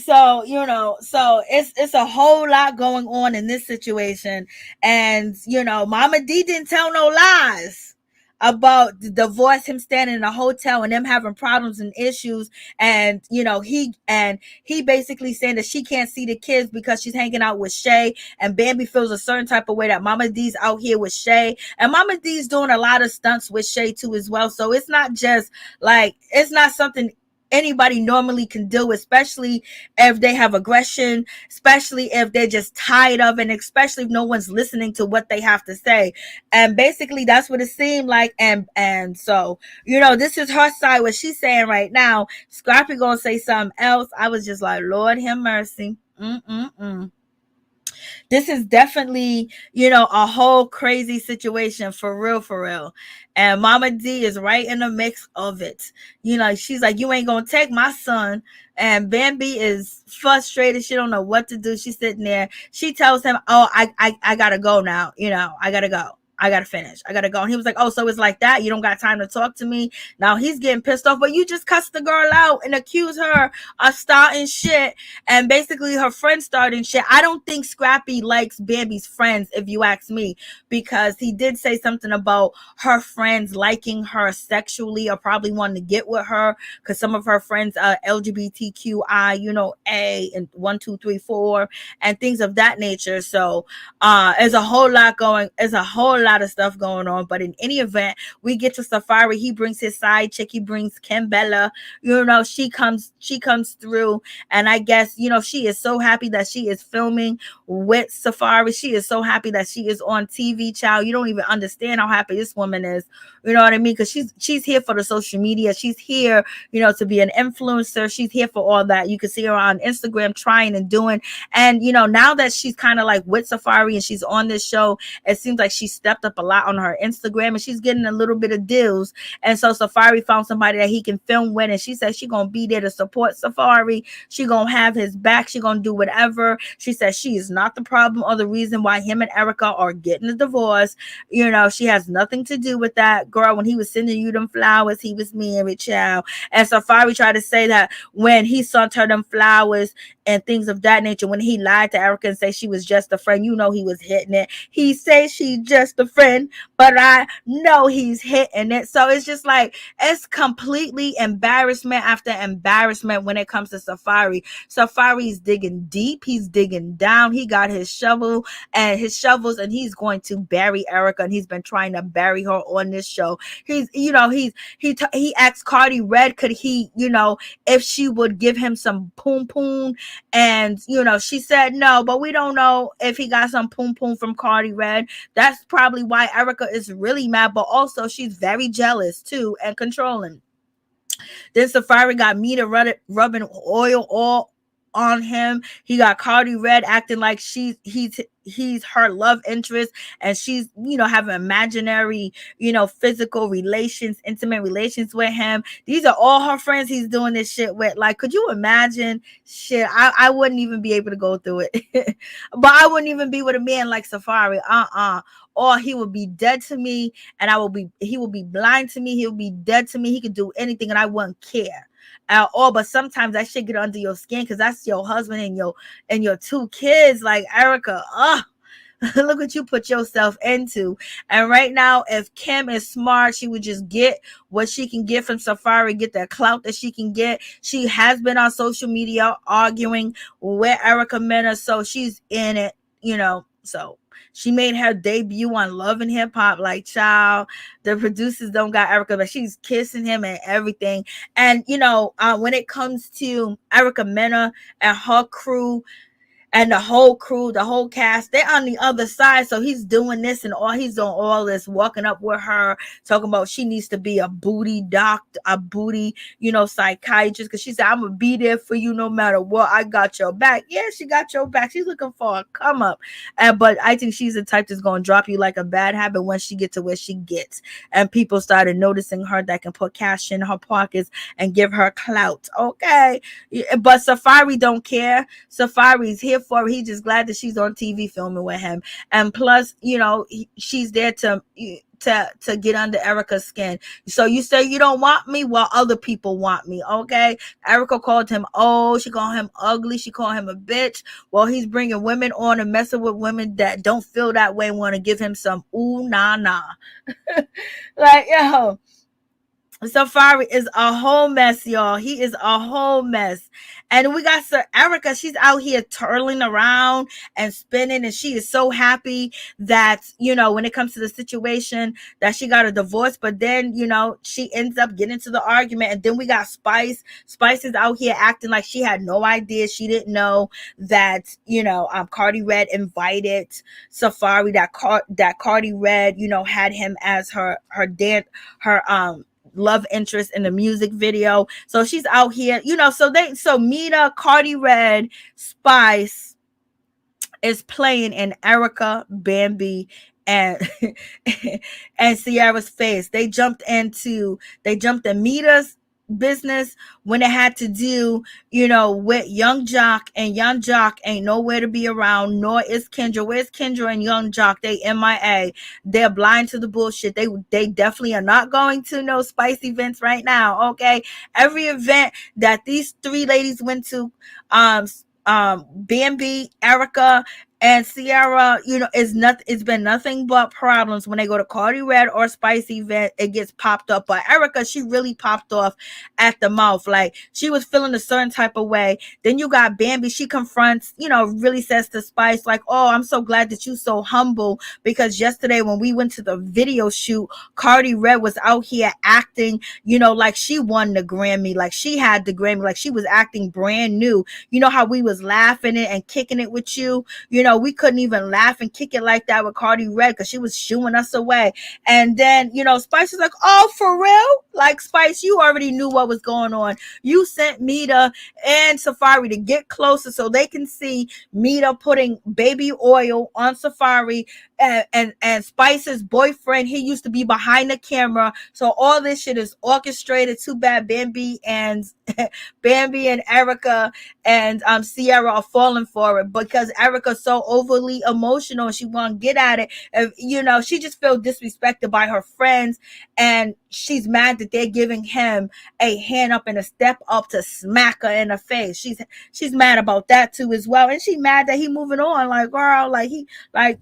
So it's a whole lot going on in this situation. And Mama D didn't tell no lies about the divorce, him standing in a hotel and them having problems and issues. And he basically saying that she can't see the kids because she's hanging out with Shay, and Bambi feels a certain type of way that Mama D's out here with Shay, and Mama D's doing a lot of stunts with Shay too as well. So it's not just like, it's not something anybody normally can do, especially if they have aggression, especially if they're just tired of it, and especially if no one's listening to what they have to say. And basically that's what it seemed like. And so this is her side, what she's saying right now. Scrappy gonna say something else. I was just like, Lord have mercy. This is definitely, a whole crazy situation, for real. And Mama D is right in the mix of it. She's like, you ain't gonna take my son. And Bambi is frustrated. She don't know what to do. She's sitting there. She tells him, oh, I gotta go now. I gotta go. I gotta finish. I gotta go. And he was like, oh, so it's like that? You don't got time to talk to me? Now he's getting pissed off, but you just cussed the girl out and accuse her of starting shit. And basically her friend starting shit. I don't think Scrappy likes Bambi's friends, if you ask me, because he did say something about her friends liking her sexually or probably wanting to get with her, because some of her friends are LGBTQI, A and 1, 2, 3, 4 and things of that nature. So there's a whole lot of stuff going on. But in any event, we get to Safaree. He brings his side chick. He brings Kimbella. She comes through, and I guess she is so happy that she is filming with Safaree. She is so happy that she is on TV, child. You don't even understand how happy this woman is. You know what I mean? Because she's here for the social media. She's here, to be an influencer. She's here for all that. You can see her on Instagram trying and doing. And now that she's kind of like with Safaree and she's on this show, it seems like she stepped up a lot on her Instagram and she's getting a little bit of deals. And so Safaree found somebody that he can film with, and she said she gonna be there to support Safaree. She gonna have his back. She gonna do whatever. She said she is not the problem or the reason why him and Erica are getting a divorce. She has nothing to do with that. Girl, when he was sending you them flowers, he was married, child. And Safaree tried to say that when he sent her them flowers and things of that nature, when he lied to Erica and say she was just a friend, he was hitting it. He says she's just a friend, but I know he's hitting it. So it's just like, it's completely embarrassment after embarrassment when it comes to Safaree. Safaree's digging deep. He's digging down. He got his shovels, and he's going to bury Erica, and he's been trying to bury her on this show. He asked Karlie Redd, could he, if she would give him some poom poom, and she said no, but we don't know if he got some poom poom from Karlie Redd. That's probably why Erica is really mad, but also she's very jealous too and controlling. Then Safaree got Mita rubbing oil all on him. He got Karlie Redd acting like he's her love interest, and she's having imaginary physical relations, intimate relations with him. These are all her friends he's doing this shit with. Like, could you imagine? Shit, I wouldn't even be able to go through it. But I wouldn't even be with a man like Safaree. Or he would be dead to me, and he will be blind to me. He'll be dead to me. He could do anything and I wouldn't care at all. But sometimes that shit get under your skin, because that's your husband and your 2 kids. Like, Erica, look what you put yourself into. And right now, if Kim is smart, she would just get what she can get from Safaree, get the clout that she can get. She has been on social media arguing with Erica Mena, so she's in it, so she made her debut on Love and Hip Hop. Like, child, the producers don't got Erica, but she's kissing him and everything. And when it comes to Erica Mena and her crew, and the whole crew, the whole cast, they're on the other side. So he's doing this and all, he's doing all this, walking up with her, talking about she needs to be a booty doctor, a booty, psychiatrist, because she said, I'm gonna be there for you no matter what. I got your back. Yeah, she got your back. She's looking for a come up. But I think she's the type that's gonna drop you like a bad habit once she gets to where she gets. And people started noticing her that can put cash in her pockets and give her clout. Okay. But Safaree don't care. Safaree's here for it. He's just glad that she's on TV filming with him. And plus, she's there to get under Erica's skin. So you say you don't want me? Well, other people want me, okay? Erica called him old. She called him ugly. She called him a bitch. Well, he's bringing women on and messing with women that don't feel that way, want to give him some ooh, nah, nah. Like, yo. Safaree is a whole mess, y'all. He is a whole mess. And we got Sir Erica. She's out here twirling around and spinning, and she is so happy that, when it comes to the situation that she got a divorce, but then, she ends up getting into the argument. And then we got Spice. Spice is out here acting like she had no idea. She didn't know that, Karlie Redd invited Safaree, that Karlie Redd, had him as her love interest in the music video. So she's out here, so Mita, Karlie Redd, Spice is playing in Erica, Bambi, and and Sierra's face. They jumped in Mita's business when it had to do, with Young Jock, and Young Jock ain't nowhere to be around, nor is Kendra. Where's Kendra and Young Jock? They MIA. They're blind to the bullshit. They definitely are not going to no Spice events right now, okay? Every event that these three ladies went to, Bambi, Erica, and Sierra, it's been nothing but problems. When they go to Karlie Redd or Spice event, it gets popped up. But Erica, she really popped off at the mouth. Like, she was feeling a certain type of way. Then you got Bambi. She confronts, really says to Spice, like, oh, I'm so glad that you so humble, because yesterday when we went to the video shoot, Karlie Redd was out here acting, like she won the Grammy, like she had the Grammy, like she was acting brand new. You know how we was laughing it and kicking it with you? We couldn't even laugh and kick it like that with Karlie Redd because she was shooing us away. And then, Spice was like, oh, for real? Like, Spice, you already knew what was going on. You sent Mita and Safaree to get closer so they can see Mita putting baby oil on Safaree, and Spice's boyfriend, he used to be behind the camera. So all this shit is orchestrated. Too bad Bambi and Erica and Sierra are falling for it, because Erica's so overly emotional and she want to get at it. She just feels disrespected by her friends, and she's mad that they're giving him a hand up and a step up to smack her in the face. She's mad about that too as well, and she mad that he moving on. Like, girl, like he, like,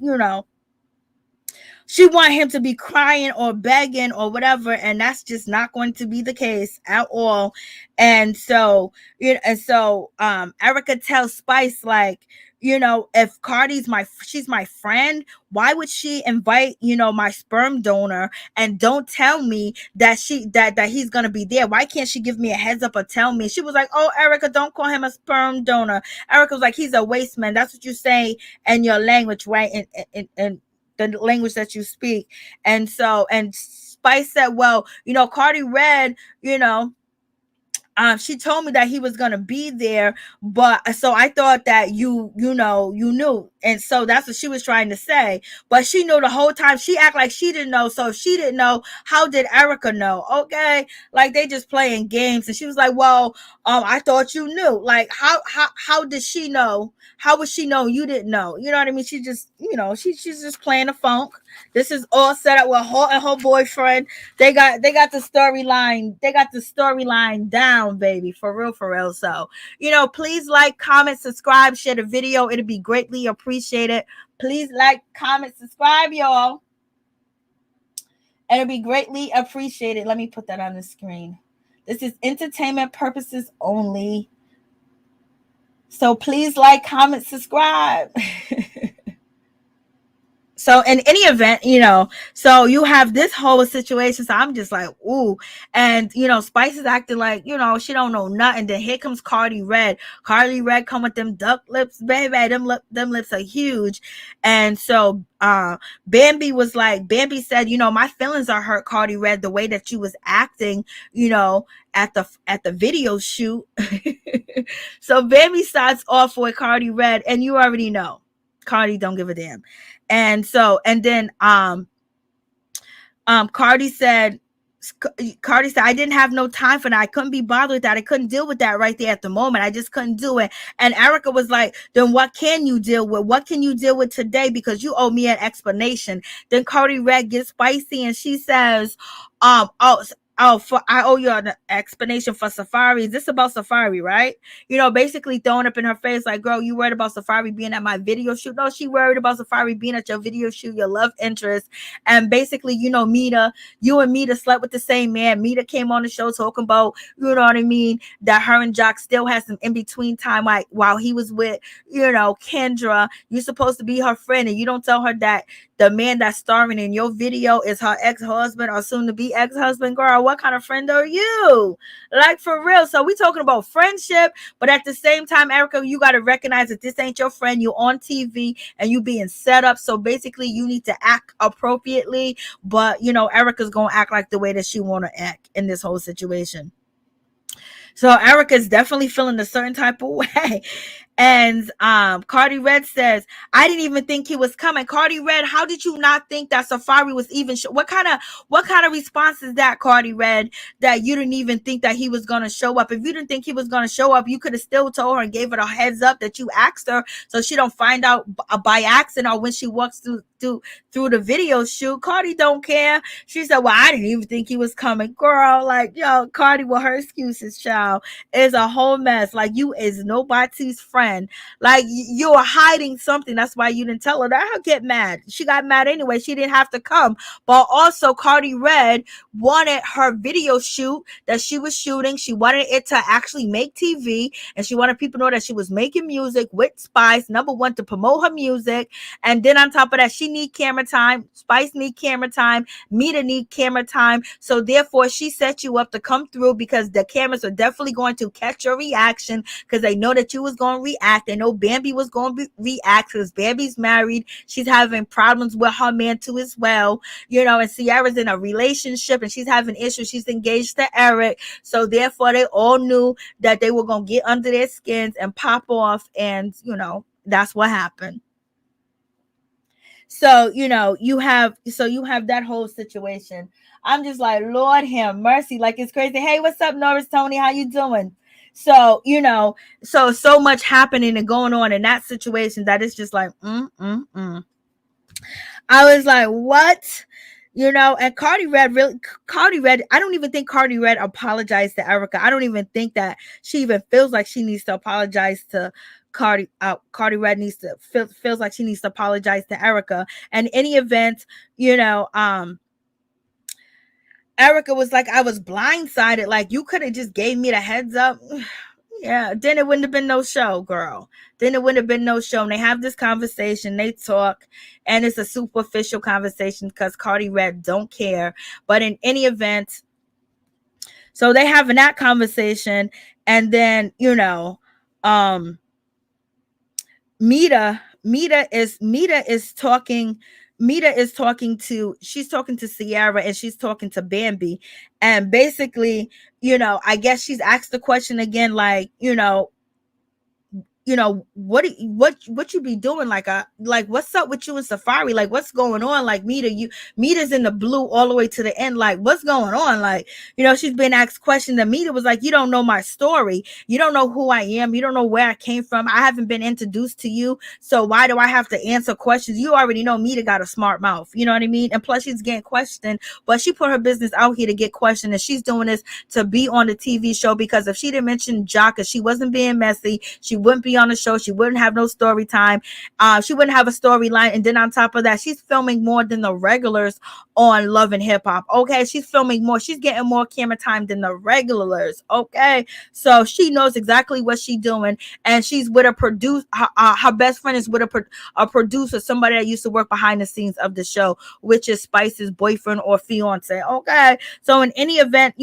she want him to be crying or begging or whatever, and that's just not going to be the case at all. And so, Erica tells Spice, like, if Cardi's she's my friend, why would she invite, my sperm donor and don't tell me that that he's gonna be there? Why can't she give me a heads up or tell me? She was like, oh, Erica, don't call him a sperm donor. Erica was like, he's a waste man. That's what you say in your language, right? In the language that you speak. And Spice said, well, Karlie Redd, she told me that he was gonna be there, but so I thought that you knew, and so that's what she was trying to say. But she knew the whole time. She act like she didn't know. So if she didn't know, how did Erica know? Okay, like they just playing games. And she was like, "Well, I thought you knew. Like how did she know? How would she know you didn't know? You know what I mean? She just she's just playing a funk. This is all set up with her and her boyfriend. They got the storyline. They got the storyline down, baby, for real. So, please like, comment, subscribe, share the video. It'd be greatly appreciated. Please like, comment, subscribe, y'all. And it'd be greatly appreciated. Let me put that on the screen. This is entertainment purposes only. So please like, comment, subscribe. So in any event, so you have this whole situation. So I'm just like, ooh. And, Spice is acting like, she don't know nothing. Then here comes Karlie Redd. Karlie Redd come with them duck lips, baby. Them lips are huge. And so Bambi said, my feelings are hurt, Karlie Redd, the way that you was acting, at the video shoot. So Bambi starts off with Karlie Redd, and you already know Karlie don't give a damn. And then Karlie said, I didn't have no time for that. I couldn't be bothered with that. I couldn't deal with that right there at the moment. I just couldn't do it. And Erica was like, then what can you deal with? What can you deal with today? Because you owe me an explanation. Then Karlie Redd gets spicy and she says, I owe you an explanation for Safaree. Is this about Safaree, right? Basically throwing up in her face like, girl, you worried about Safaree being at my video shoot? No, she worried about Safaree being at your video shoot, your love interest. And basically, Mita, you and Mita slept with the same man. Mita came on the show talking about, that her and Jock still has some in-between time while he was with, Kendra. You're supposed to be her friend, and you don't tell her that the man that's starring in your video is her ex-husband or soon-to-be ex-husband. Girl, what kind of friend are you? Like, for real. So we talking about friendship, but at the same time, Erica, you got to recognize that this ain't your friend. You on TV and you being set up. So basically, you need to act appropriately. But, Erica's going to act like the way that she want to act in this whole situation. So Erica's definitely feeling a certain type of way. And Karlie Redd says, I didn't even think he was coming. Karlie Redd, how did you not think that Safaree was even what kind of response is that, Karlie Redd, that you didn't even think that he was going to show up? If you didn't think he was going to show up, you could have still told her and gave her a heads up that you asked her, so she don't find out by accident or when she walks through the video shoot. Karlie don't care. She said, well, I didn't even think he was coming. Girl, like, yo, Karlie with her excuses, child, is a whole mess. Like, you is nobody's friend. Like, you are hiding something. That's why you didn't tell her. That her get mad. She got mad anyway. She didn't have to come. But also, Karlie Redd wanted her video shoot that she was shooting. She wanted it to actually make TV, and she wanted people to know that she was making music with Spice. Number one, to promote her music. And then on top of that, she need camera time. Spice need camera time. Mita need camera time. So therefore, she set you up to come through because the cameras are definitely going to catch your reaction, because they know that you was going to react. They know Bambi was going to react because Bambi's married. She's having problems with her man too as well. And Sierra's in a relationship and she's having issues. She's engaged to Eric. So therefore, they all knew that they were going to get under their skins and pop off. And, that's what happened. So, you have that whole situation. I'm just like, Lord have mercy. Like, it's crazy. Hey, what's up, Norris Tony? How you doing? So, so much happening and going on in that situation that it's just like, I was like, what? And Karlie Redd, I don't even think Karlie Redd apologized to Erica. I don't even think that she even feels like she needs to apologize to Karlie Redd feels like she needs to apologize to Erica. And in any event, Erica was like, I was blindsided. Like, you could have just gave me the heads up. Yeah, then it wouldn't have been no show, girl. Then it wouldn't have been no show. And they have this conversation, they talk, and it's a superficial conversation because Karlie Redd don't care. But in any event, so they having that conversation, and then Mita is talking to Sierra, and she's talking to Bambi, and basically, I guess she's asked the question again, like, what you be doing? Like what's up with you and Safaree? Like, what's going on? Like, Mita's in the blue all the way to the end. Like, what's going on? Like, she's been asked questions, and Mita was like, you don't know my story. You don't know who I am. You don't know where I came from. I haven't been introduced to you. So why do I have to answer questions? You already know Mita got a smart mouth. You know what I mean? And plus, she's getting questioned, but she put her business out here to get questioned, and she's doing this to be on the TV show, because if she didn't mention Jock, if she wasn't being messy, she wouldn't be be on the show. She wouldn't have no story time. She wouldn't have a storyline. And then on top of that, she's filming more than the regulars on Love and Hip Hop. Okay, she's filming more. She's getting more camera time than the regulars. Okay, so she knows exactly what she's doing, and she's with a producer. Her best friend is with a producer, somebody that used to work behind the scenes of the show, which is Spice's boyfriend or fiance. Okay, so in any event,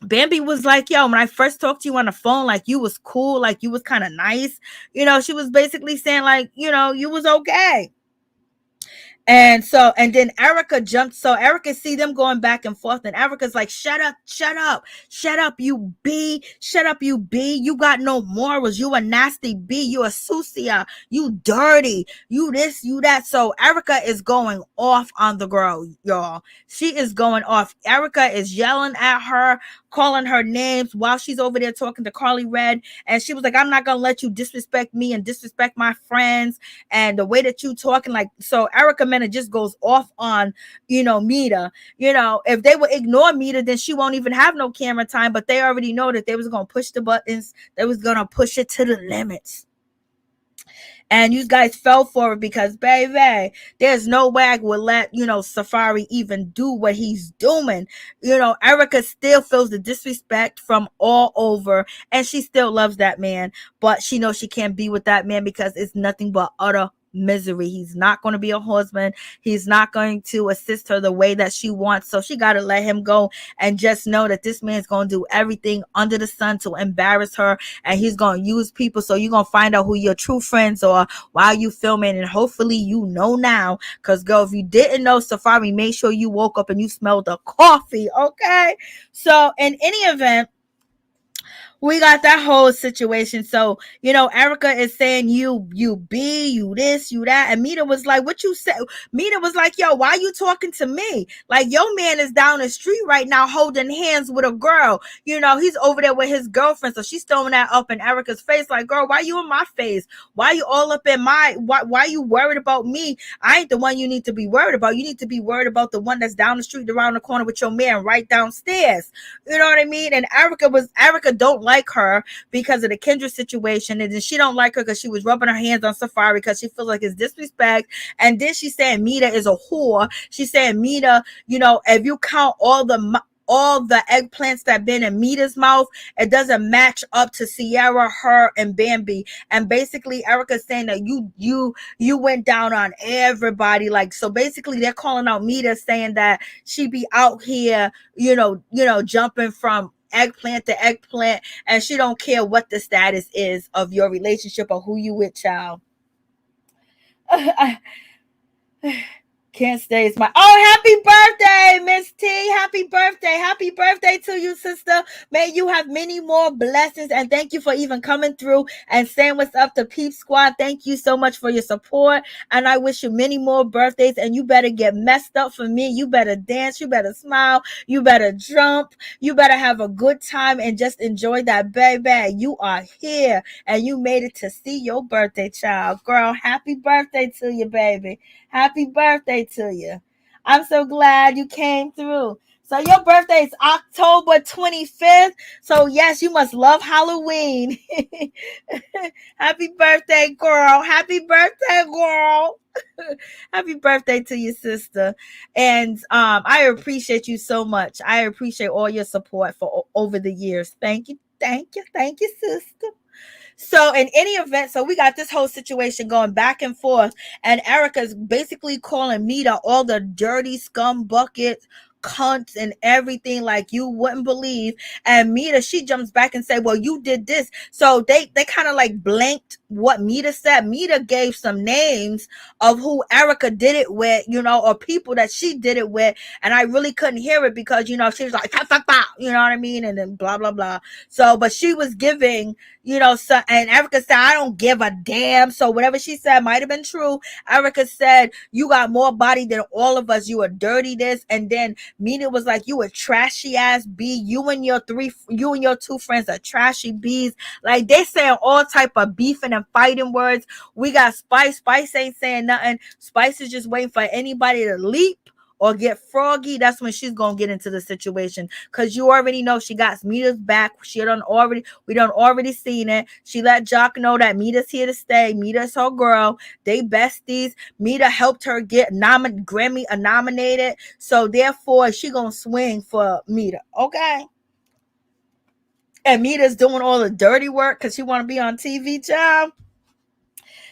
Bambi was like, yo, when I first talked to you on the phone, like, you was cool, like, you was kind of nice. She was basically saying, like, you was okay. And then Erica jumped. So Erica see them going back and forth, and Erica's like, shut up, you B. Shut up, you B. You got no morals. You a nasty B. You a sucia. You dirty. You this, you that. So Erica is going off on the girl, y'all. She is going off. Erica is yelling at her, calling her names while she's over there talking to Karlie Redd. And she was like, I'm not going to let you disrespect me and disrespect my friends. And the way that you talking, like, so Erica Mena just goes off on, Mita. If they would ignore Mita, then she won't even have no camera time. But they already know that they was going to push the buttons. They was going to push it to the limits. And you guys fell for it because, baby, there's no way I would let, Safaree even do what he's doing. Erica still feels the disrespect from all over, and she still loves that man. But she knows she can't be with that man because it's nothing but utter misery. He's not going to be a husband. He's not going to assist her the way that she wants. So she got to let him go and just know that this man's going to do everything under the sun to embarrass her, and he's going to use people. So you're going to find out who your true friends are while you filming, and hopefully you know now, because girl, if you didn't know, Safaree, make sure you woke up and you smelled the coffee. Okay, so in any event, we got that whole situation. So, Erica is saying you be, you this, you that. And Mita was like, what you said? Mita was like, yo, why you talking to me? Like, your man is down the street right now holding hands with a girl. He's over there with his girlfriend. So she's throwing that up in Erica's face. Like, girl, why you in my face? Why you all up in why you worried about me? I ain't the one you need to be worried about. You need to be worried about the one that's down the street around the corner with your man right downstairs. You know what I mean? And Erica don't like her because of the Kendra situation, and then she don't like her because she was rubbing her hands on Safaree because she feels like it's disrespect. And then she's saying Mita is a whore. She's saying Mita, if you count all the eggplants that been in Mita's mouth, it doesn't match up to Sierra, her, and Bambi. And basically Erica's saying that you went down on everybody. Like, so basically they're calling out Mita, saying that she be out here, jumping from eggplant to eggplant, and she don't care what the status is of your relationship or who you with, child. Can't stay. It's my happy birthday, Miss T. Happy birthday to you, sister. May you have many more blessings, and thank you for even coming through and saying what's up to Peep Squad. Thank you so much for your support, and I wish you many more birthdays. And you better get messed up for me. You better dance, you better smile, you better jump, you better have a good time and just enjoy that, baby. You are here and you made it to see your birthday, child. Girl, happy birthday to you, baby. Happy birthday to you. I'm so glad you came through. So your birthday is October 25th. So yes, you must love Halloween. Happy birthday, girl. Happy birthday, girl. Happy birthday to your sister. And I appreciate you so much. I appreciate all your support for over the years. Thank you, sister. So in any event, so we got this whole situation going back and forth, and Erica's basically calling Mita all the dirty scum buckets, cunts, and everything like you wouldn't believe. And Mita, she jumps back and say, well, you did this. So they kind of like blanked what Mita said. Mita gave some names of who Erica did it with, or people that she did it with, and I really couldn't hear it because she was like, ta, ta, ta, you know what I mean, and then blah blah blah. So but she was giving, so, and Erica said, I don't give a damn. So whatever she said might have been true. Erica said, you got more body than all of us, you a dirty this. And then Mita was like, you a trashy ass B. You and your two friends are trashy B's. Like, they saying all type of beefing and fighting words. We got Spice. Spice ain't saying nothing. Spice is just waiting for anybody to leap or get froggy, that's when she's gonna get into the situation. Cause you already know she got Mita's back. We done already seen it. She let Jock know that Mita's here to stay. Mita's her girl. They besties. Mita helped her get Grammy nominated. So therefore she gonna swing for Mita. Okay. And Mita's doing all the dirty work because she want to be on TV, child.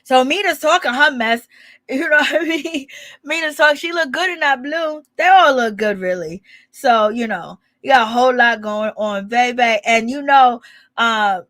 So Mita's talking her mess. You know what I mean? Mita's talking. She look good in that blue. They all look good, really. So, you got a whole lot going on, baby. And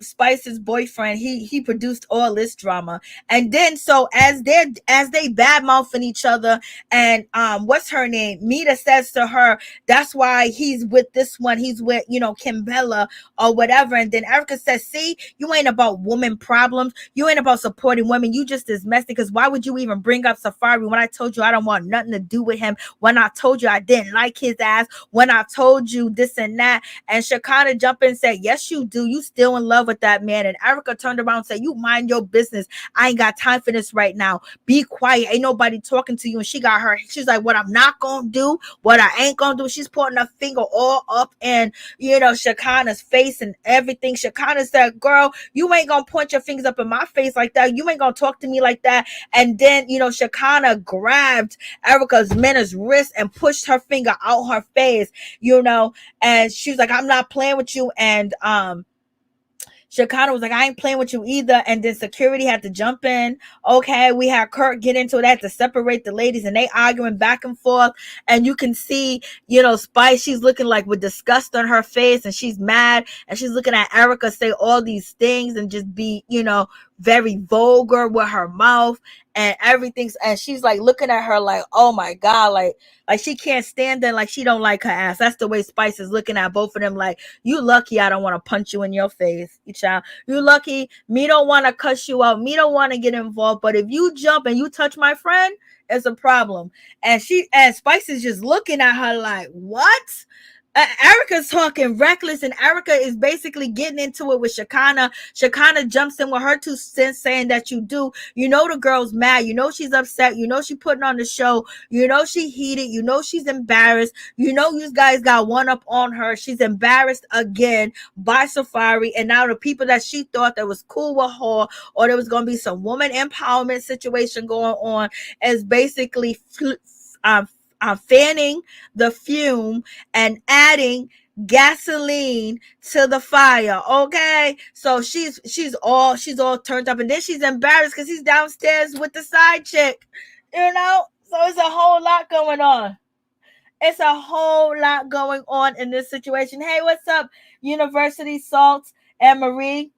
Spice's boyfriend, he produced all this drama. And then so as they bad mouthing each other, and what's her name? Mita says to her, that's why he's with this one, he's with Kimbella or whatever. And then Erica says, see, you ain't about woman problems, you ain't about supporting women, you just as messy, because why would you even bring up Safaree when I told you I don't want nothing to do with him, when I told you I didn't like his ass, when I told you this and that. And Shekinah jumped in and said, yes you do, you still in love with that man. And Erica turned around and said, you mind your business, I ain't got time for this right now, be quiet, ain't nobody talking to you. And she got her, she's like, what I'm not gonna do, what I ain't gonna do. She's putting her finger all up in Shekinah's face and everything. Shekinah said, girl, you ain't gonna point your fingers up in my face like that, you ain't gonna talk to me like that. And then Shekinah grabbed Erica's Mena's wrist and pushed her finger out her face, and she was like, I'm not playing with you. And Shekinah was like, I ain't playing with you either. And then security had to jump in. Okay, we had Kirk get into that to separate the ladies, and they arguing back and forth. And you can see, Spice, she's looking like with disgust on her face, and she's mad, and she's looking at Erica say all these things and just be, very vulgar with her mouth and everything. And she's like looking at her like, oh my God, like she can't stand it, like she don't like her ass. That's the way Spice is looking at both of them, like, you lucky I don't want to punch you in your face, you child. You lucky me don't want to cuss you out, me don't want to get involved, but if you jump and you touch my friend, it's a problem. And Spice is just looking at her like, what? Erica's talking reckless, and Erica is basically getting into it with Shekinah. Shekinah jumps in with her 2 cents saying that the girl's mad, she's upset, she putting on the show, she heated, she's embarrassed, you guys got one up on her, she's embarrassed again by Safaree. And now the people that she thought that was cool with her, or there was going to be some woman empowerment situation going on, is basically fanning the fume and adding gasoline to the fire. Okay, so she's all turned up, and then she's embarrassed because he's downstairs with the side chick, so it's a whole lot going on. It's a whole lot going on in this situation. Hey, what's up, University Salt and Marie?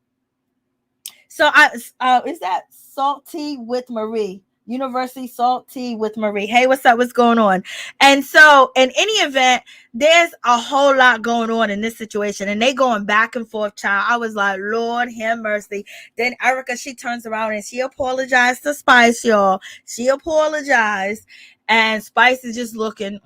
So is that Salty with Marie? University Salt Tea with Marie. Hey, what's up? What's going on? And so in any event, there's a whole lot going on in this situation, and they going back and forth, child. I was like, Lord have mercy. Then Erica, she turns around and she apologized to Spice, y'all. She apologized. And Spice is just looking.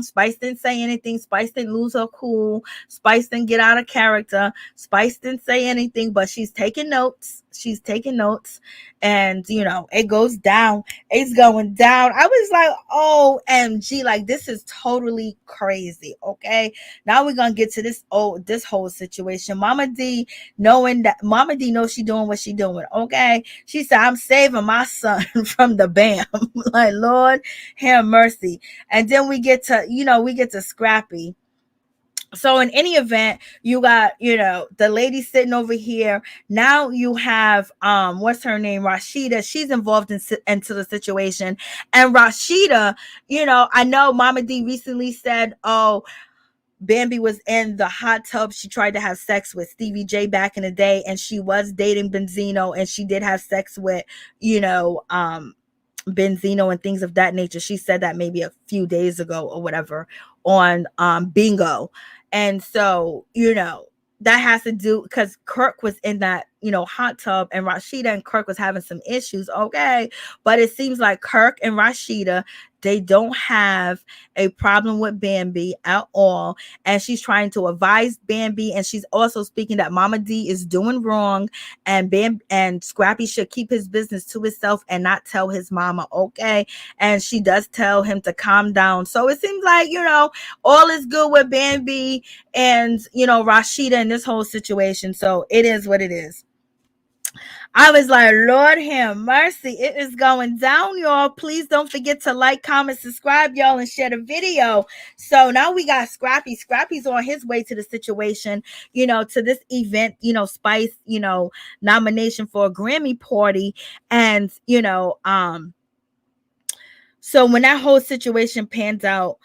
Spice didn't say anything. Spice didn't lose her cool. Spice didn't get out of character. Spice didn't say anything, but she's taking notes. She's taking notes. And, it goes down. It's going down. I was like, OMG, like, this is totally crazy. Okay. Now we're going to get to this whole situation. Mama Dee knows she doing what she doing. Okay. She said, I'm saving my son from the BAM. Like, Lord, have mercy. And then we get to Scrappy. So in any event, you got, the lady sitting over here. Now you have, what's her name? Rasheeda. She's involved into the situation. And Rasheeda, I know Mama Dee recently said, Bambi was in the hot tub. She tried to have sex with Stevie J back in the day, and she was dating Benzino, and she did have sex with, Benzino and things of that nature. She said that maybe a few days ago or whatever on Bingo. And so, that has to do because Kirk was in that, hot tub, and Rasheeda and Kirk was having some issues. Okay. But it seems like Kirk and Rasheeda, they don't have a problem with Bambi at all. And she's trying to advise Bambi. And she's also speaking that Mama Dee is doing wrong. And Scrappy should keep his business to himself and not tell his mama. Okay. And she does tell him to calm down. So it seems like, all is good with Bambi and, Rasheeda in this whole situation. So it is what it is. I was like, Lord have mercy. It is going down, y'all. Please don't forget to like, comment, subscribe, y'all, and share the video. So now we got Scrappy. Scrappy's on his way to the situation, to this event, Spice, nomination for a Grammy party. And, so when that whole situation pans out,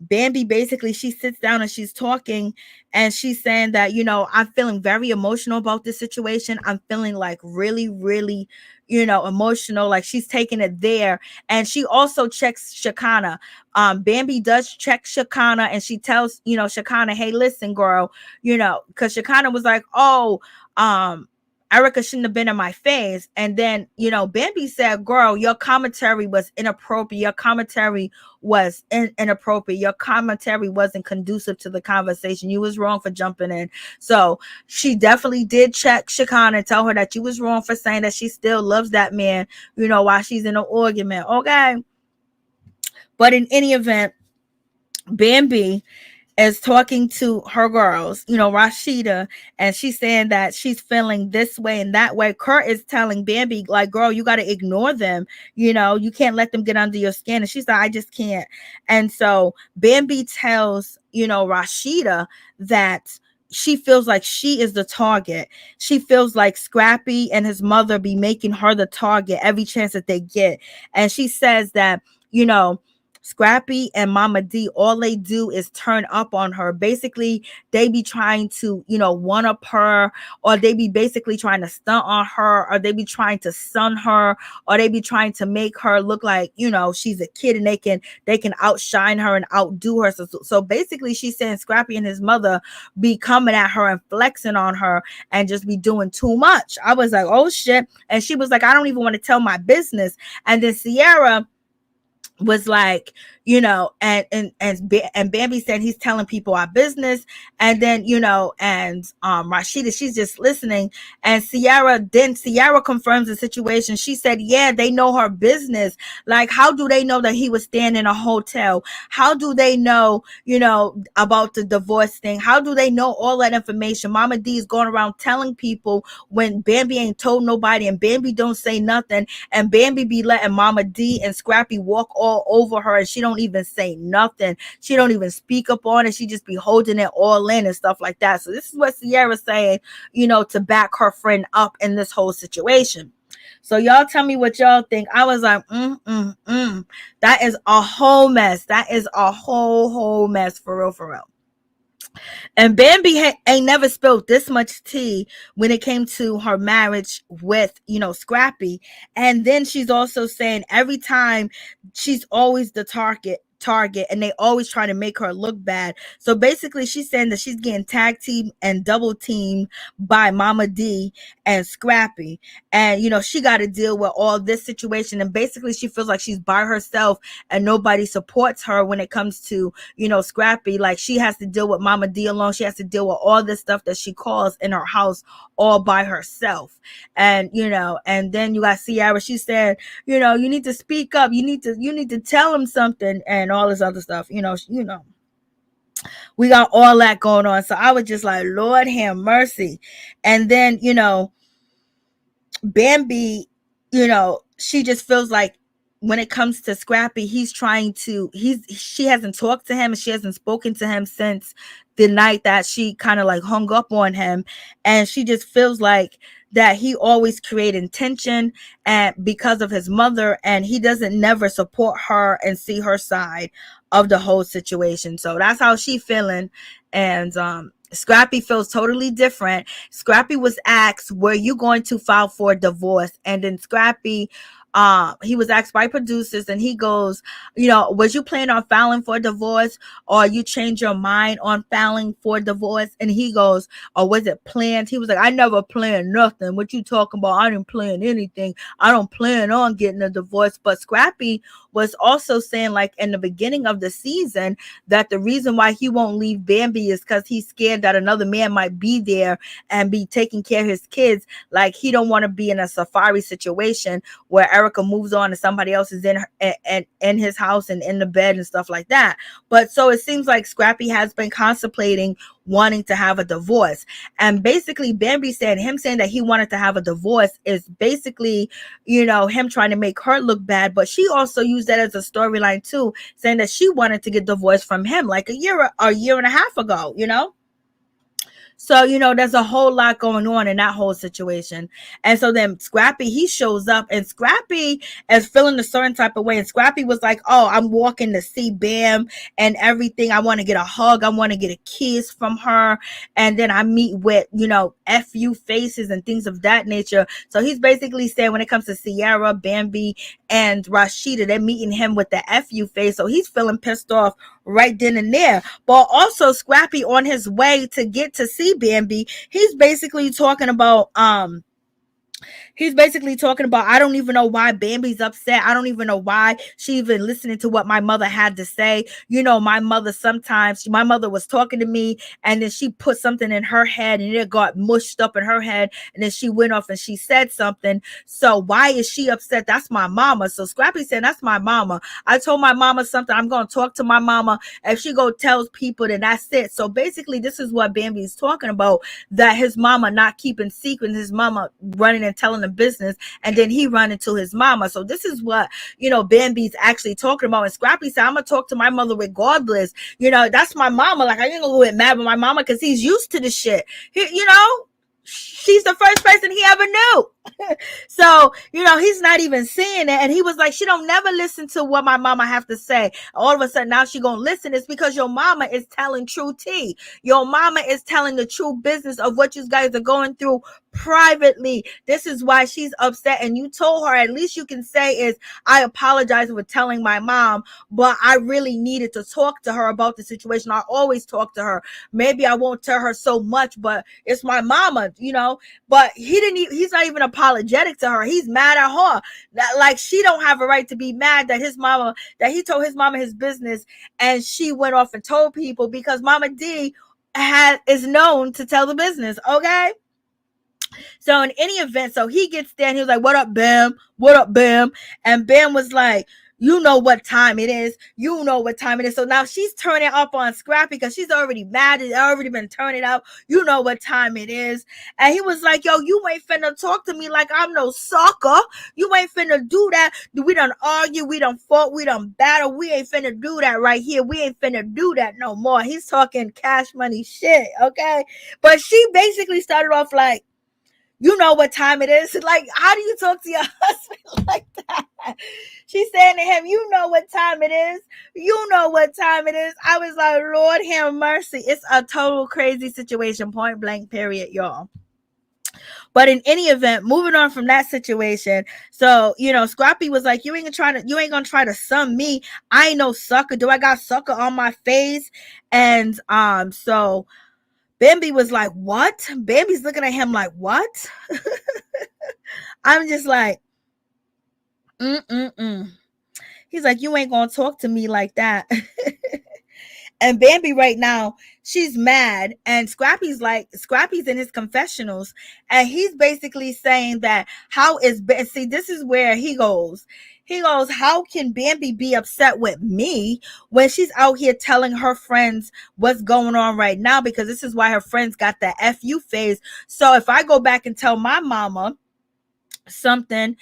Bambi basically, she sits down and she's talking and she's saying that, I'm feeling very emotional about this situation. I'm feeling like really, really, emotional. Like she's taking it there. And she also checks Shekinah. Bambi does check Shekinah and she tells, Shekinah, hey, listen, girl, because Shekinah was like, oh, Erica shouldn't have been in my face. And then, Bambi said, girl, your commentary was inappropriate. Your commentary was inappropriate. Your commentary wasn't conducive to the conversation. You was wrong for jumping in. So she definitely did check Shekinah and tell her that you was wrong for saying that she still loves that man, while she's in an argument. Okay. But in any event, Bambi is talking to her girls, Rasheeda, and she's saying that she's feeling this way and that way. Kurt is telling Bambi, like, girl, you got to ignore them. You can't let them get under your skin. And she's like, I just can't. And so Bambi tells, Rasheeda that she feels like she is the target. She feels like Scrappy and his mother be making her the target every chance that they get. And she says that, Scrappy and Mama Dee, all they do is turn up on her. Basically, they be trying to, one up her, or they be basically trying to stunt on her, or they be trying to stun her, or they be trying to make her look like, she's a kid and they can outshine her and outdo her. So basically, she's saying Scrappy and his mother be coming at her and flexing on her and just be doing too much. I was like, oh shit. And she was like, I don't even want to tell my business. And then Sierra was like, and Bambi said he's telling people our business. And then, and Rasheeda, she's just listening. And Sierra confirms the situation. She said, yeah, they know her business. Like, how do they know that he was staying in a hotel? How do they know, about the divorce thing? How do they know all that information? Mama Dee is going around telling people when Bambi ain't told nobody, and Bambi don't say nothing. And Bambi be letting Mama Dee and Scrappy walk all over her, and she don't even say nothing. She don't even speak up on it. She just be holding it all in and stuff like that. So this is what Sierra's saying, to back her friend up in this whole situation. So y'all tell me what y'all think. I was like, that is a whole mess. That is a whole mess, for real, for real. And Bambi ain't never spilled this much tea when it came to her marriage with, Scrappy. And then she's also saying every time she's always the target, and they always try to make her look bad. So basically she's saying that she's getting tag team and double teamed by Mama Dee and Scrappy. And, she got to deal with all this situation. And basically she feels like she's by herself and nobody supports her when it comes to, Scrappy. Like, she has to deal with Mama Dee alone. She has to deal with all this stuff that she calls in her house all by herself. And, and then you got Sierra. She said, you need to speak up. You need to tell him something and all this other stuff. We got all that going on. So I was just like, Lord have mercy. And then, Bambi, she just feels like when it comes to Scrappy, she hasn't talked to him and she hasn't spoken to him since the night that she kind of like hung up on him. And she just feels like that he always creating tension and because of his mother, and he doesn't never support her and see her side of the whole situation. So that's how she feeling. And Scrappy feels totally different. Scrappy was asked, were you going to file for a divorce? And then Scrappy he was asked by producers, and he goes, you know, was you planning on filing for divorce, or you change your mind on filing for divorce? And he goes, or was it planned? He was like, I never planned nothing. What you talking about? I didn't plan anything. I don't plan on getting a divorce. But Scrappy was also saying, like, in the beginning of the season, that the reason why he won't leave Bambi is because he's scared that another man might be there and be taking care of his kids. Like, he don't want to be in a Safaree situation where Erica moves on and somebody else is in his house and in the bed and stuff like that. But so it seems like Scrappy has been contemplating wanting to have a divorce. And basically Bambi said him saying that he wanted to have a divorce is basically, you know, him trying to make her look bad. But she also used that as a storyline too, saying that she wanted to get divorced from him like a year and a half ago, you know. So, you know, there's a whole lot going on in that whole situation. And so then Scrappy, he shows up, and Scrappy is feeling a certain type of way. And Scrappy was like, oh, I'm walking to see Bam and everything. I want to get a hug. I want to get a kiss from her. And then I meet with, you know, FU faces and things of that nature. So he's basically saying when it comes to Sierra, Bambi, and Rasheeda, they're meeting him with the FU face. So he's feeling pissed off right then and there. But also Scrappy, on his way to get to see Bambi, he's basically talking about I don't even know why Bambi's upset. I don't even know why she even listening to what my mother had to say. You know, my mother was talking to me, and then she put something in her head, and it got mushed up in her head, and then she went off and she said something. So why is she upset? That's my mama. So Scrappy said, that's my mama. I told my mama something. I'm going to talk to my mama. If she go tells people, then that's it. So basically this is what Bambi's talking about, that his mama not keeping secrets, his mama running and telling the business, and then he run into his mama. So this is what, you know, Bambi's actually talking about. And Scrappy said, I'm gonna talk to my mother regardless. You know, that's my mama. Like, I ain't gonna get mad with my mama because he's used to the shit. You know, she's the first person he ever knew. So, you know, he's not even seeing it. And he was like, she don't never listen to what my mama have to say. All of a sudden now she gonna listen. It's because your mama is telling true tea. Your mama is telling the true business of what you guys are going through privately. This is why she's upset. And you told her, at least you can say is, I apologize for telling my mom, but I really needed to talk to her about the situation. I always talk to her. Maybe I won't tell her so much, but it's my mama, you know. But he's not even apologetic to her. He's mad at her. That, like, she don't have a right to be mad that he told his mama his business, and she went off and told people, because Mama D is known to tell the business. Okay. So in any event, so he gets there and he was like, what up, Bam? What up, Bam? And Bam was like, you know what time it is. You know what time it is. So now she's turning up on Scrappy because she's already mad. It's already been turning up. You know what time it is. And he was like, yo, you ain't finna talk to me like I'm no sucker. You ain't finna do that. We done argue. We done fought. We done battle. We ain't finna do that right here. We ain't finna do that no more. He's talking cash money shit, okay? But she basically started off like, you know what time it is. Like, how do you talk to your husband like that? She's saying to him, you know what time it is. You know what time it is. I was like, Lord have mercy. It's a total crazy situation, point blank, period, y'all. But in any event, moving on from that situation, so, you know, Scrappy was like, you ain't gonna try to sum me. I ain't no sucker. Do I got sucker on my face? And so Bambi was like, what? Bambi's looking at him like, what? I'm just like, He's like, you ain't gonna talk to me like that. And Bambi right now, she's mad. And Scrappy's in his confessionals. And he's basically saying that see, this is where he goes. He goes, how can Bambi be upset with me when she's out here telling her friends what's going on right now? Because this is why her friends got that FU phase. So if I go back and tell my mama something,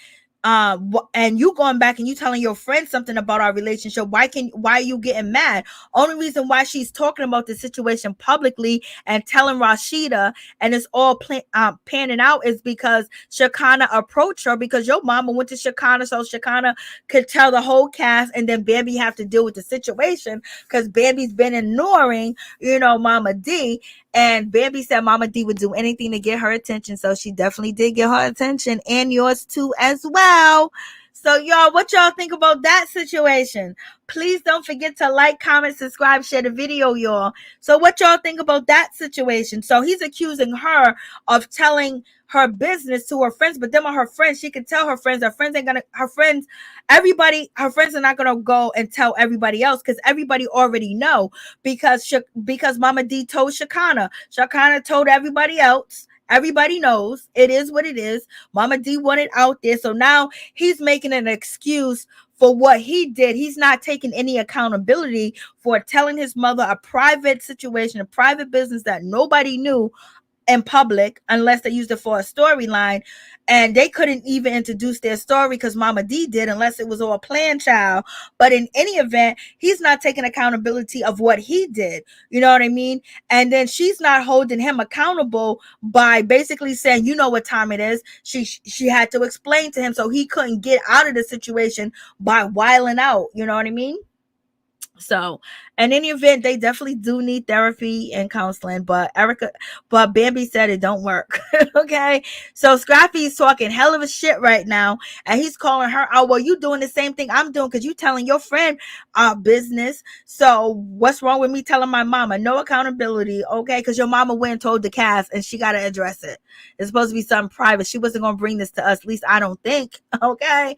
and you going back and you telling your friend something about our relationship, why are you getting mad? Only reason why she's talking about the situation publicly and telling Rasheeda and it's all panning out is because Shekinah approached her, because your mama went to Shekinah, so Shekinah could tell the whole cast, and then Bambi have to deal with the situation because Bambi's been ignoring, you know, Mama D. And Bambi said Mama D would do anything to get her attention. So she definitely did get her attention, and yours too as well. So y'all, what y'all think about that situation? Please don't forget to like, comment, subscribe, share the video, y'all. So what y'all think about that situation? So he's accusing her of telling her business to her friends, but then on her friends, she can tell her friends. Her friends are not gonna go and tell everybody else because everybody already know because Mama Dee told Shekinah. Shekinah told everybody else. Everybody knows it is what it is. Mama Dee wanted out there, so now he's making an excuse for what he did. He's not taking any accountability for telling his mother a private situation, a private business that nobody knew in public unless they used it for a storyline, and they couldn't even introduce their story because Mama Dee did unless it was all planned, child. But in any event, he's not taking accountability of what he did, you know what I mean? And then she's not holding him accountable by basically saying, you know what time it is. She had to explain to him, so he couldn't get out of the situation by wiling out, you know what I mean? So, in any event, they definitely do need therapy and counseling. But Bambi said it don't work. Okay, so Scrappy's talking hell of a shit right now, and he's calling her out. Well, you doing the same thing I'm doing because you telling your friend our business. So what's wrong with me telling my mama? No accountability, okay? Because your mama went and told the cast, and she got to address it. It's supposed to be something private. She wasn't gonna bring this to us. At least I don't think. Okay.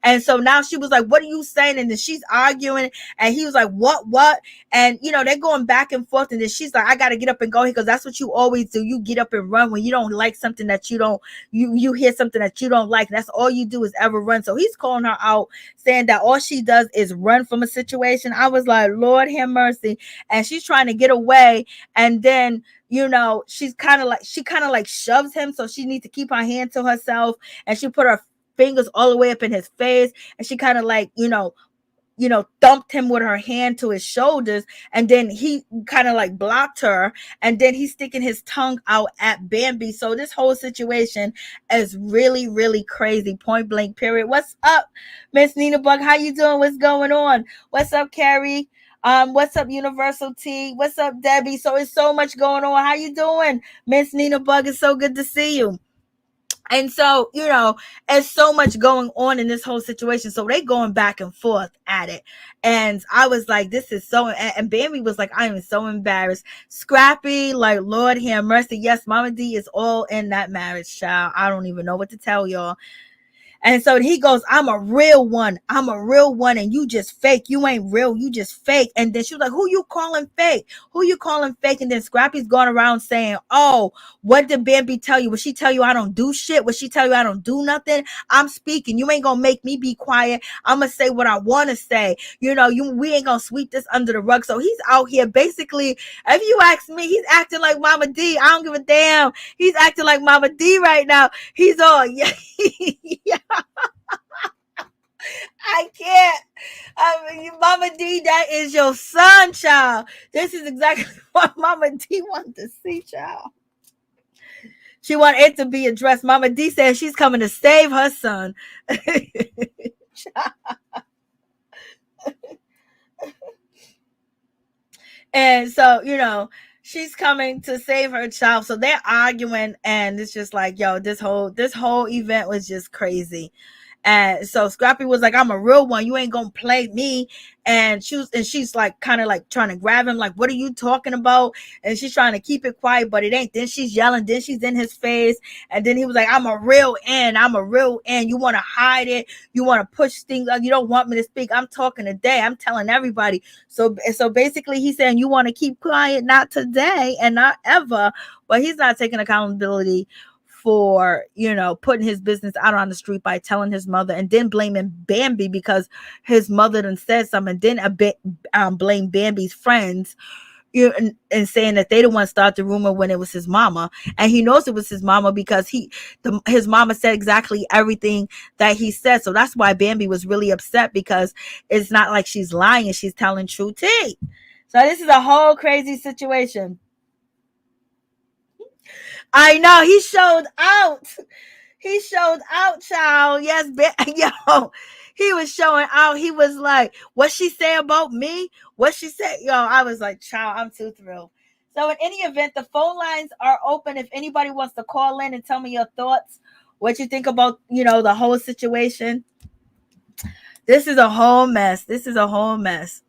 And so now she was like, what are you saying? And then she's arguing, and he was like, what? And they're going back and forth, and then she's like, I gotta get up and go here because that's what you always do. You get up and run when you don't like something that you hear something that you don't like. That's all you do is ever run. So he's calling her out, saying that all she does is run from a situation. I was like, Lord have mercy. And she's trying to get away, and then she kind of like shoves him, so she needs to keep her hand to herself, and she put her fingers all the way up in his face, and she kind of like thumped him with her hand to his shoulders, and then he kind of like blocked her, and then he's sticking his tongue out at Bambi. So this whole situation is really, really crazy. Point blank period. What's up, Miss Nina Bug? How you doing? What's going on? What's up, Carrie? What's up, Universal T? What's up, Debbie? So it's so much going on. How you doing, Miss Nina Bug? It's so good to see you. And so, there's so much going on in this whole situation. So they going back and forth at it. And I was like, this is so, and Bambi was like, I am so embarrassed. Scrappy, like, Lord have mercy. Yes, Mama Dee is all in that marriage, child. I don't even know what to tell y'all. And so he goes, I'm a real one. I'm a real one. And you just fake. You ain't real. You just fake. And then she was like, who you calling fake? Who you calling fake? And then Scrappy's going around saying, oh, what did Bambi tell you? Would she tell you I don't do shit? Would she tell you I don't do nothing? I'm speaking. You ain't going to make me be quiet. I'm going to say what I want to say. We ain't going to sweep this under the rug. So he's out here basically, if you ask me, he's acting like Mama Dee. I don't give a damn. He's acting like Mama Dee right now. He's all, yeah. I can't. Mama Dee, that is your son, child. This is exactly what Mama Dee wanted to see, child. She wanted it to be addressed. Mama Dee said she's coming to save her son. And so, she's coming to save her child. So they're arguing, and it's just like, yo, this whole event was just crazy. And so Scrappy was like, I'm a real one. You ain't gonna play me. And she's like kind of like trying to grab him, like, what are you talking about? And she's trying to keep it quiet, but it ain't. Then she's yelling, then she's in his face. And then he was like, I'm a real N. You want to hide it. You want to push things. You don't want me to speak. I'm talking today. I'm telling everybody. So basically he's saying, you want to keep quiet, not today and not ever. But he's not taking accountability for putting his business out on the street by telling his mother, and then blaming Bambi because his mother done said something, and then blame Bambi's friends, and saying that they the one start the rumor when it was his mama. And he knows it was his mama because his mama said exactly everything that he said. So that's why Bambi was really upset, because it's not like she's lying, she's telling true tea. So this is a whole crazy situation. I know, he showed out. He showed out, child. Yes, yo, he was showing out. He was like, what she say about me? What she said? Yo, I was like, child, I'm too thrilled. So in any event, the phone lines are open. If anybody wants to call in and tell me your thoughts, what you think about, the whole situation. This is a whole mess. This is a whole mess.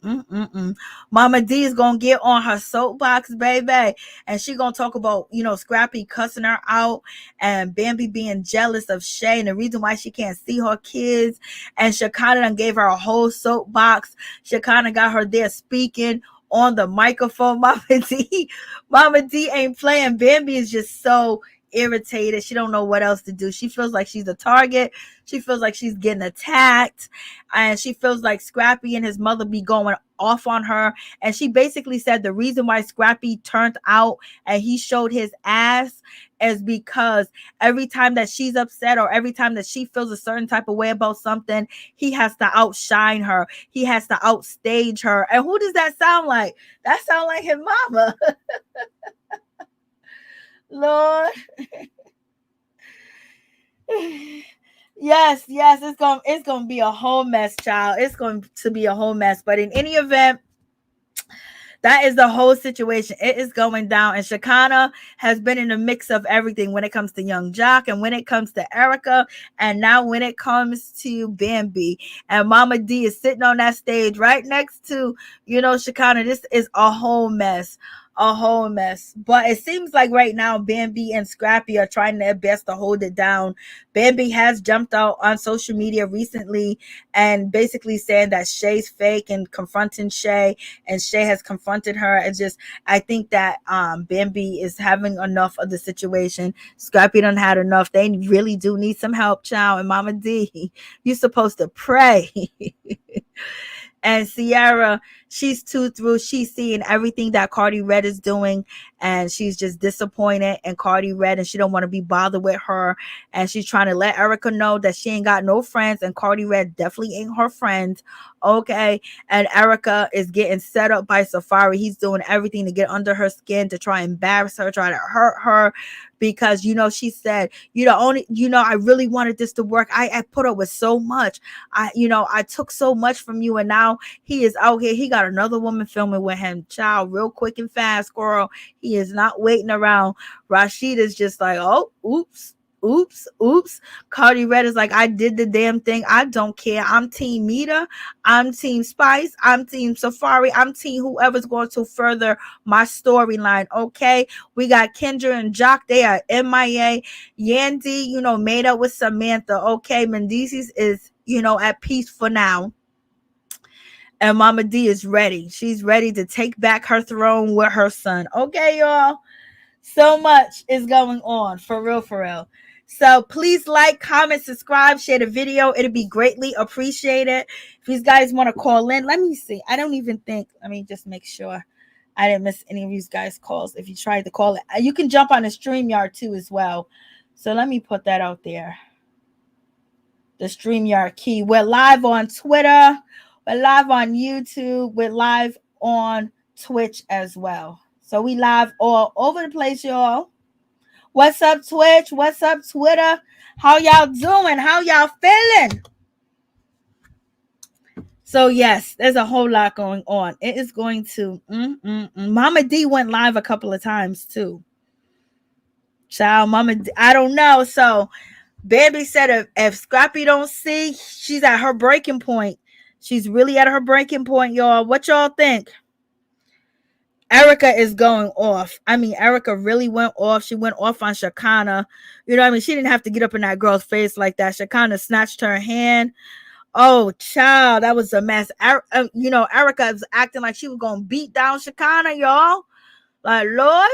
Mama D is gonna get on her soapbox, baby, and she gonna talk about, Scrappy cussing her out and Bambi being jealous of Shay and the reason why she can't see her kids. And Shekinah done gave her a whole soapbox. Shekinah got her there speaking on the microphone. Mama D ain't playing. Bambi is just so irritated. She don't know what else to do. She feels like she's a target. She feels like she's getting attacked, and she feels like Scrappy and his mother be going off on her. And she basically said the reason why Scrappy turned out and he showed his ass is because every time that she's upset or every time that she feels a certain type of way about something, he has to outshine her. He has to outstage her. And who does that sound like? That sounds like his mama. Lord. Yes, it's gonna be a whole mess, child. It's going to be a whole mess. But in any event, that is the whole situation. It is going down. And Shekinah has been in a mix of everything when it comes to Young Jock and when it comes to Erica. And now when it comes to Bambi. And Mama D is sitting on that stage right next to, Shekinah. This is a whole mess. A whole mess. But it seems like right now Bambi and Scrappy are trying their best to hold it down. Bambi has jumped out on social media recently and basically saying that Shay's fake and confronting Shay, and Shay has confronted her. And just, I think that Bambi is having enough of the situation. Scrappy done had enough. They really do need some help, child. And Mama D, you're supposed to pray. And Sierra, she's too through. She's seeing everything that Karlie Redd is doing, and she's just disappointed in Karlie Redd, and she don't want to be bothered with her. And she's trying to let Erica know that she ain't got no friends, and Karlie Redd definitely ain't her friend. Okay. And Erica is getting set up by Safaree. He's doing everything to get under her skin, to try and embarrass her, try to hurt her. Because, she said, I really wanted this to work. I put up with so much. I took so much from you. And now he is out here. He got another woman filming with him. Child, real quick and fast, girl. He is not waiting around. Rasheeda's just like, oh, oops. Karlie Redd is like, I did the damn thing. I don't care. I'm team Mita. I'm team Spice. I'm team Safaree. I'm team whoever's going to further my storyline. Okay. We got Kendra and Jock. They are MIA. Yandy, made up with Samantha. Okay. Mendices is, at peace for now. And Mama D is ready. She's ready to take back her throne with her son. Okay, y'all. So much is going on. For real, for real. So please like, comment, subscribe, share the video. It'll be greatly appreciated. If you guys want to call in, let me see. Let me just make sure I didn't miss any of you guys' calls. If you tried to call it, you can jump on the StreamYard too as well. So let me put that out there. The StreamYard key. We're live on Twitter. We're live on YouTube. We're live on Twitch as well. So we live all over the place, y'all. What's up, Twitch? What's up, Twitter? How y'all doing? How y'all feeling? So, yes, there's a whole lot going on. It is going to... Mama D went live a couple of times, too. Child, Mama D, I don't know. So, Bambi said if Scrappy don't see, she's at her breaking point. She's really at her breaking point, y'all. What y'all think? Erica is going off. Erica really went off. She went off on Shekinah. She didn't have to get up in that girl's face like that. Shekinah snatched her hand. Oh, child, that was a mess. Erica was acting like she was going to beat down Shekinah, y'all. Like, Lord.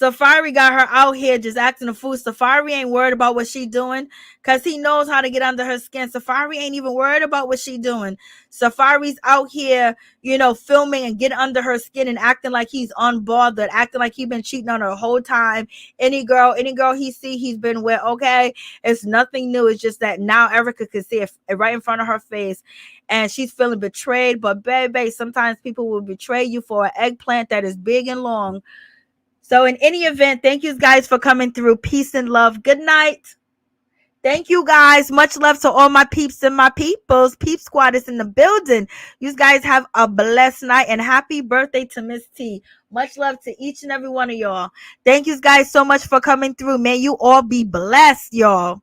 Safaree got her out here just acting a fool. Safaree ain't worried about what she doing because he knows how to get under her skin. Safaree ain't even worried about what she doing. Safaree's out here, filming and getting under her skin and acting like he's unbothered, acting like he's been cheating on her the whole time. Any girl he see, he's been with, okay? It's nothing new. It's just that now Erica can see it right in front of her face. And she's feeling betrayed. But baby, sometimes people will betray you for an eggplant that is big and long. So in any event, thank you guys for coming through. Peace and love. Good night. Thank you guys. Much love to all my peeps and my peoples. Peep Squad is in the building. You guys have a blessed night and happy birthday to Miss T. Much love to each and every one of y'all. Thank you guys so much for coming through. May you all be blessed, y'all.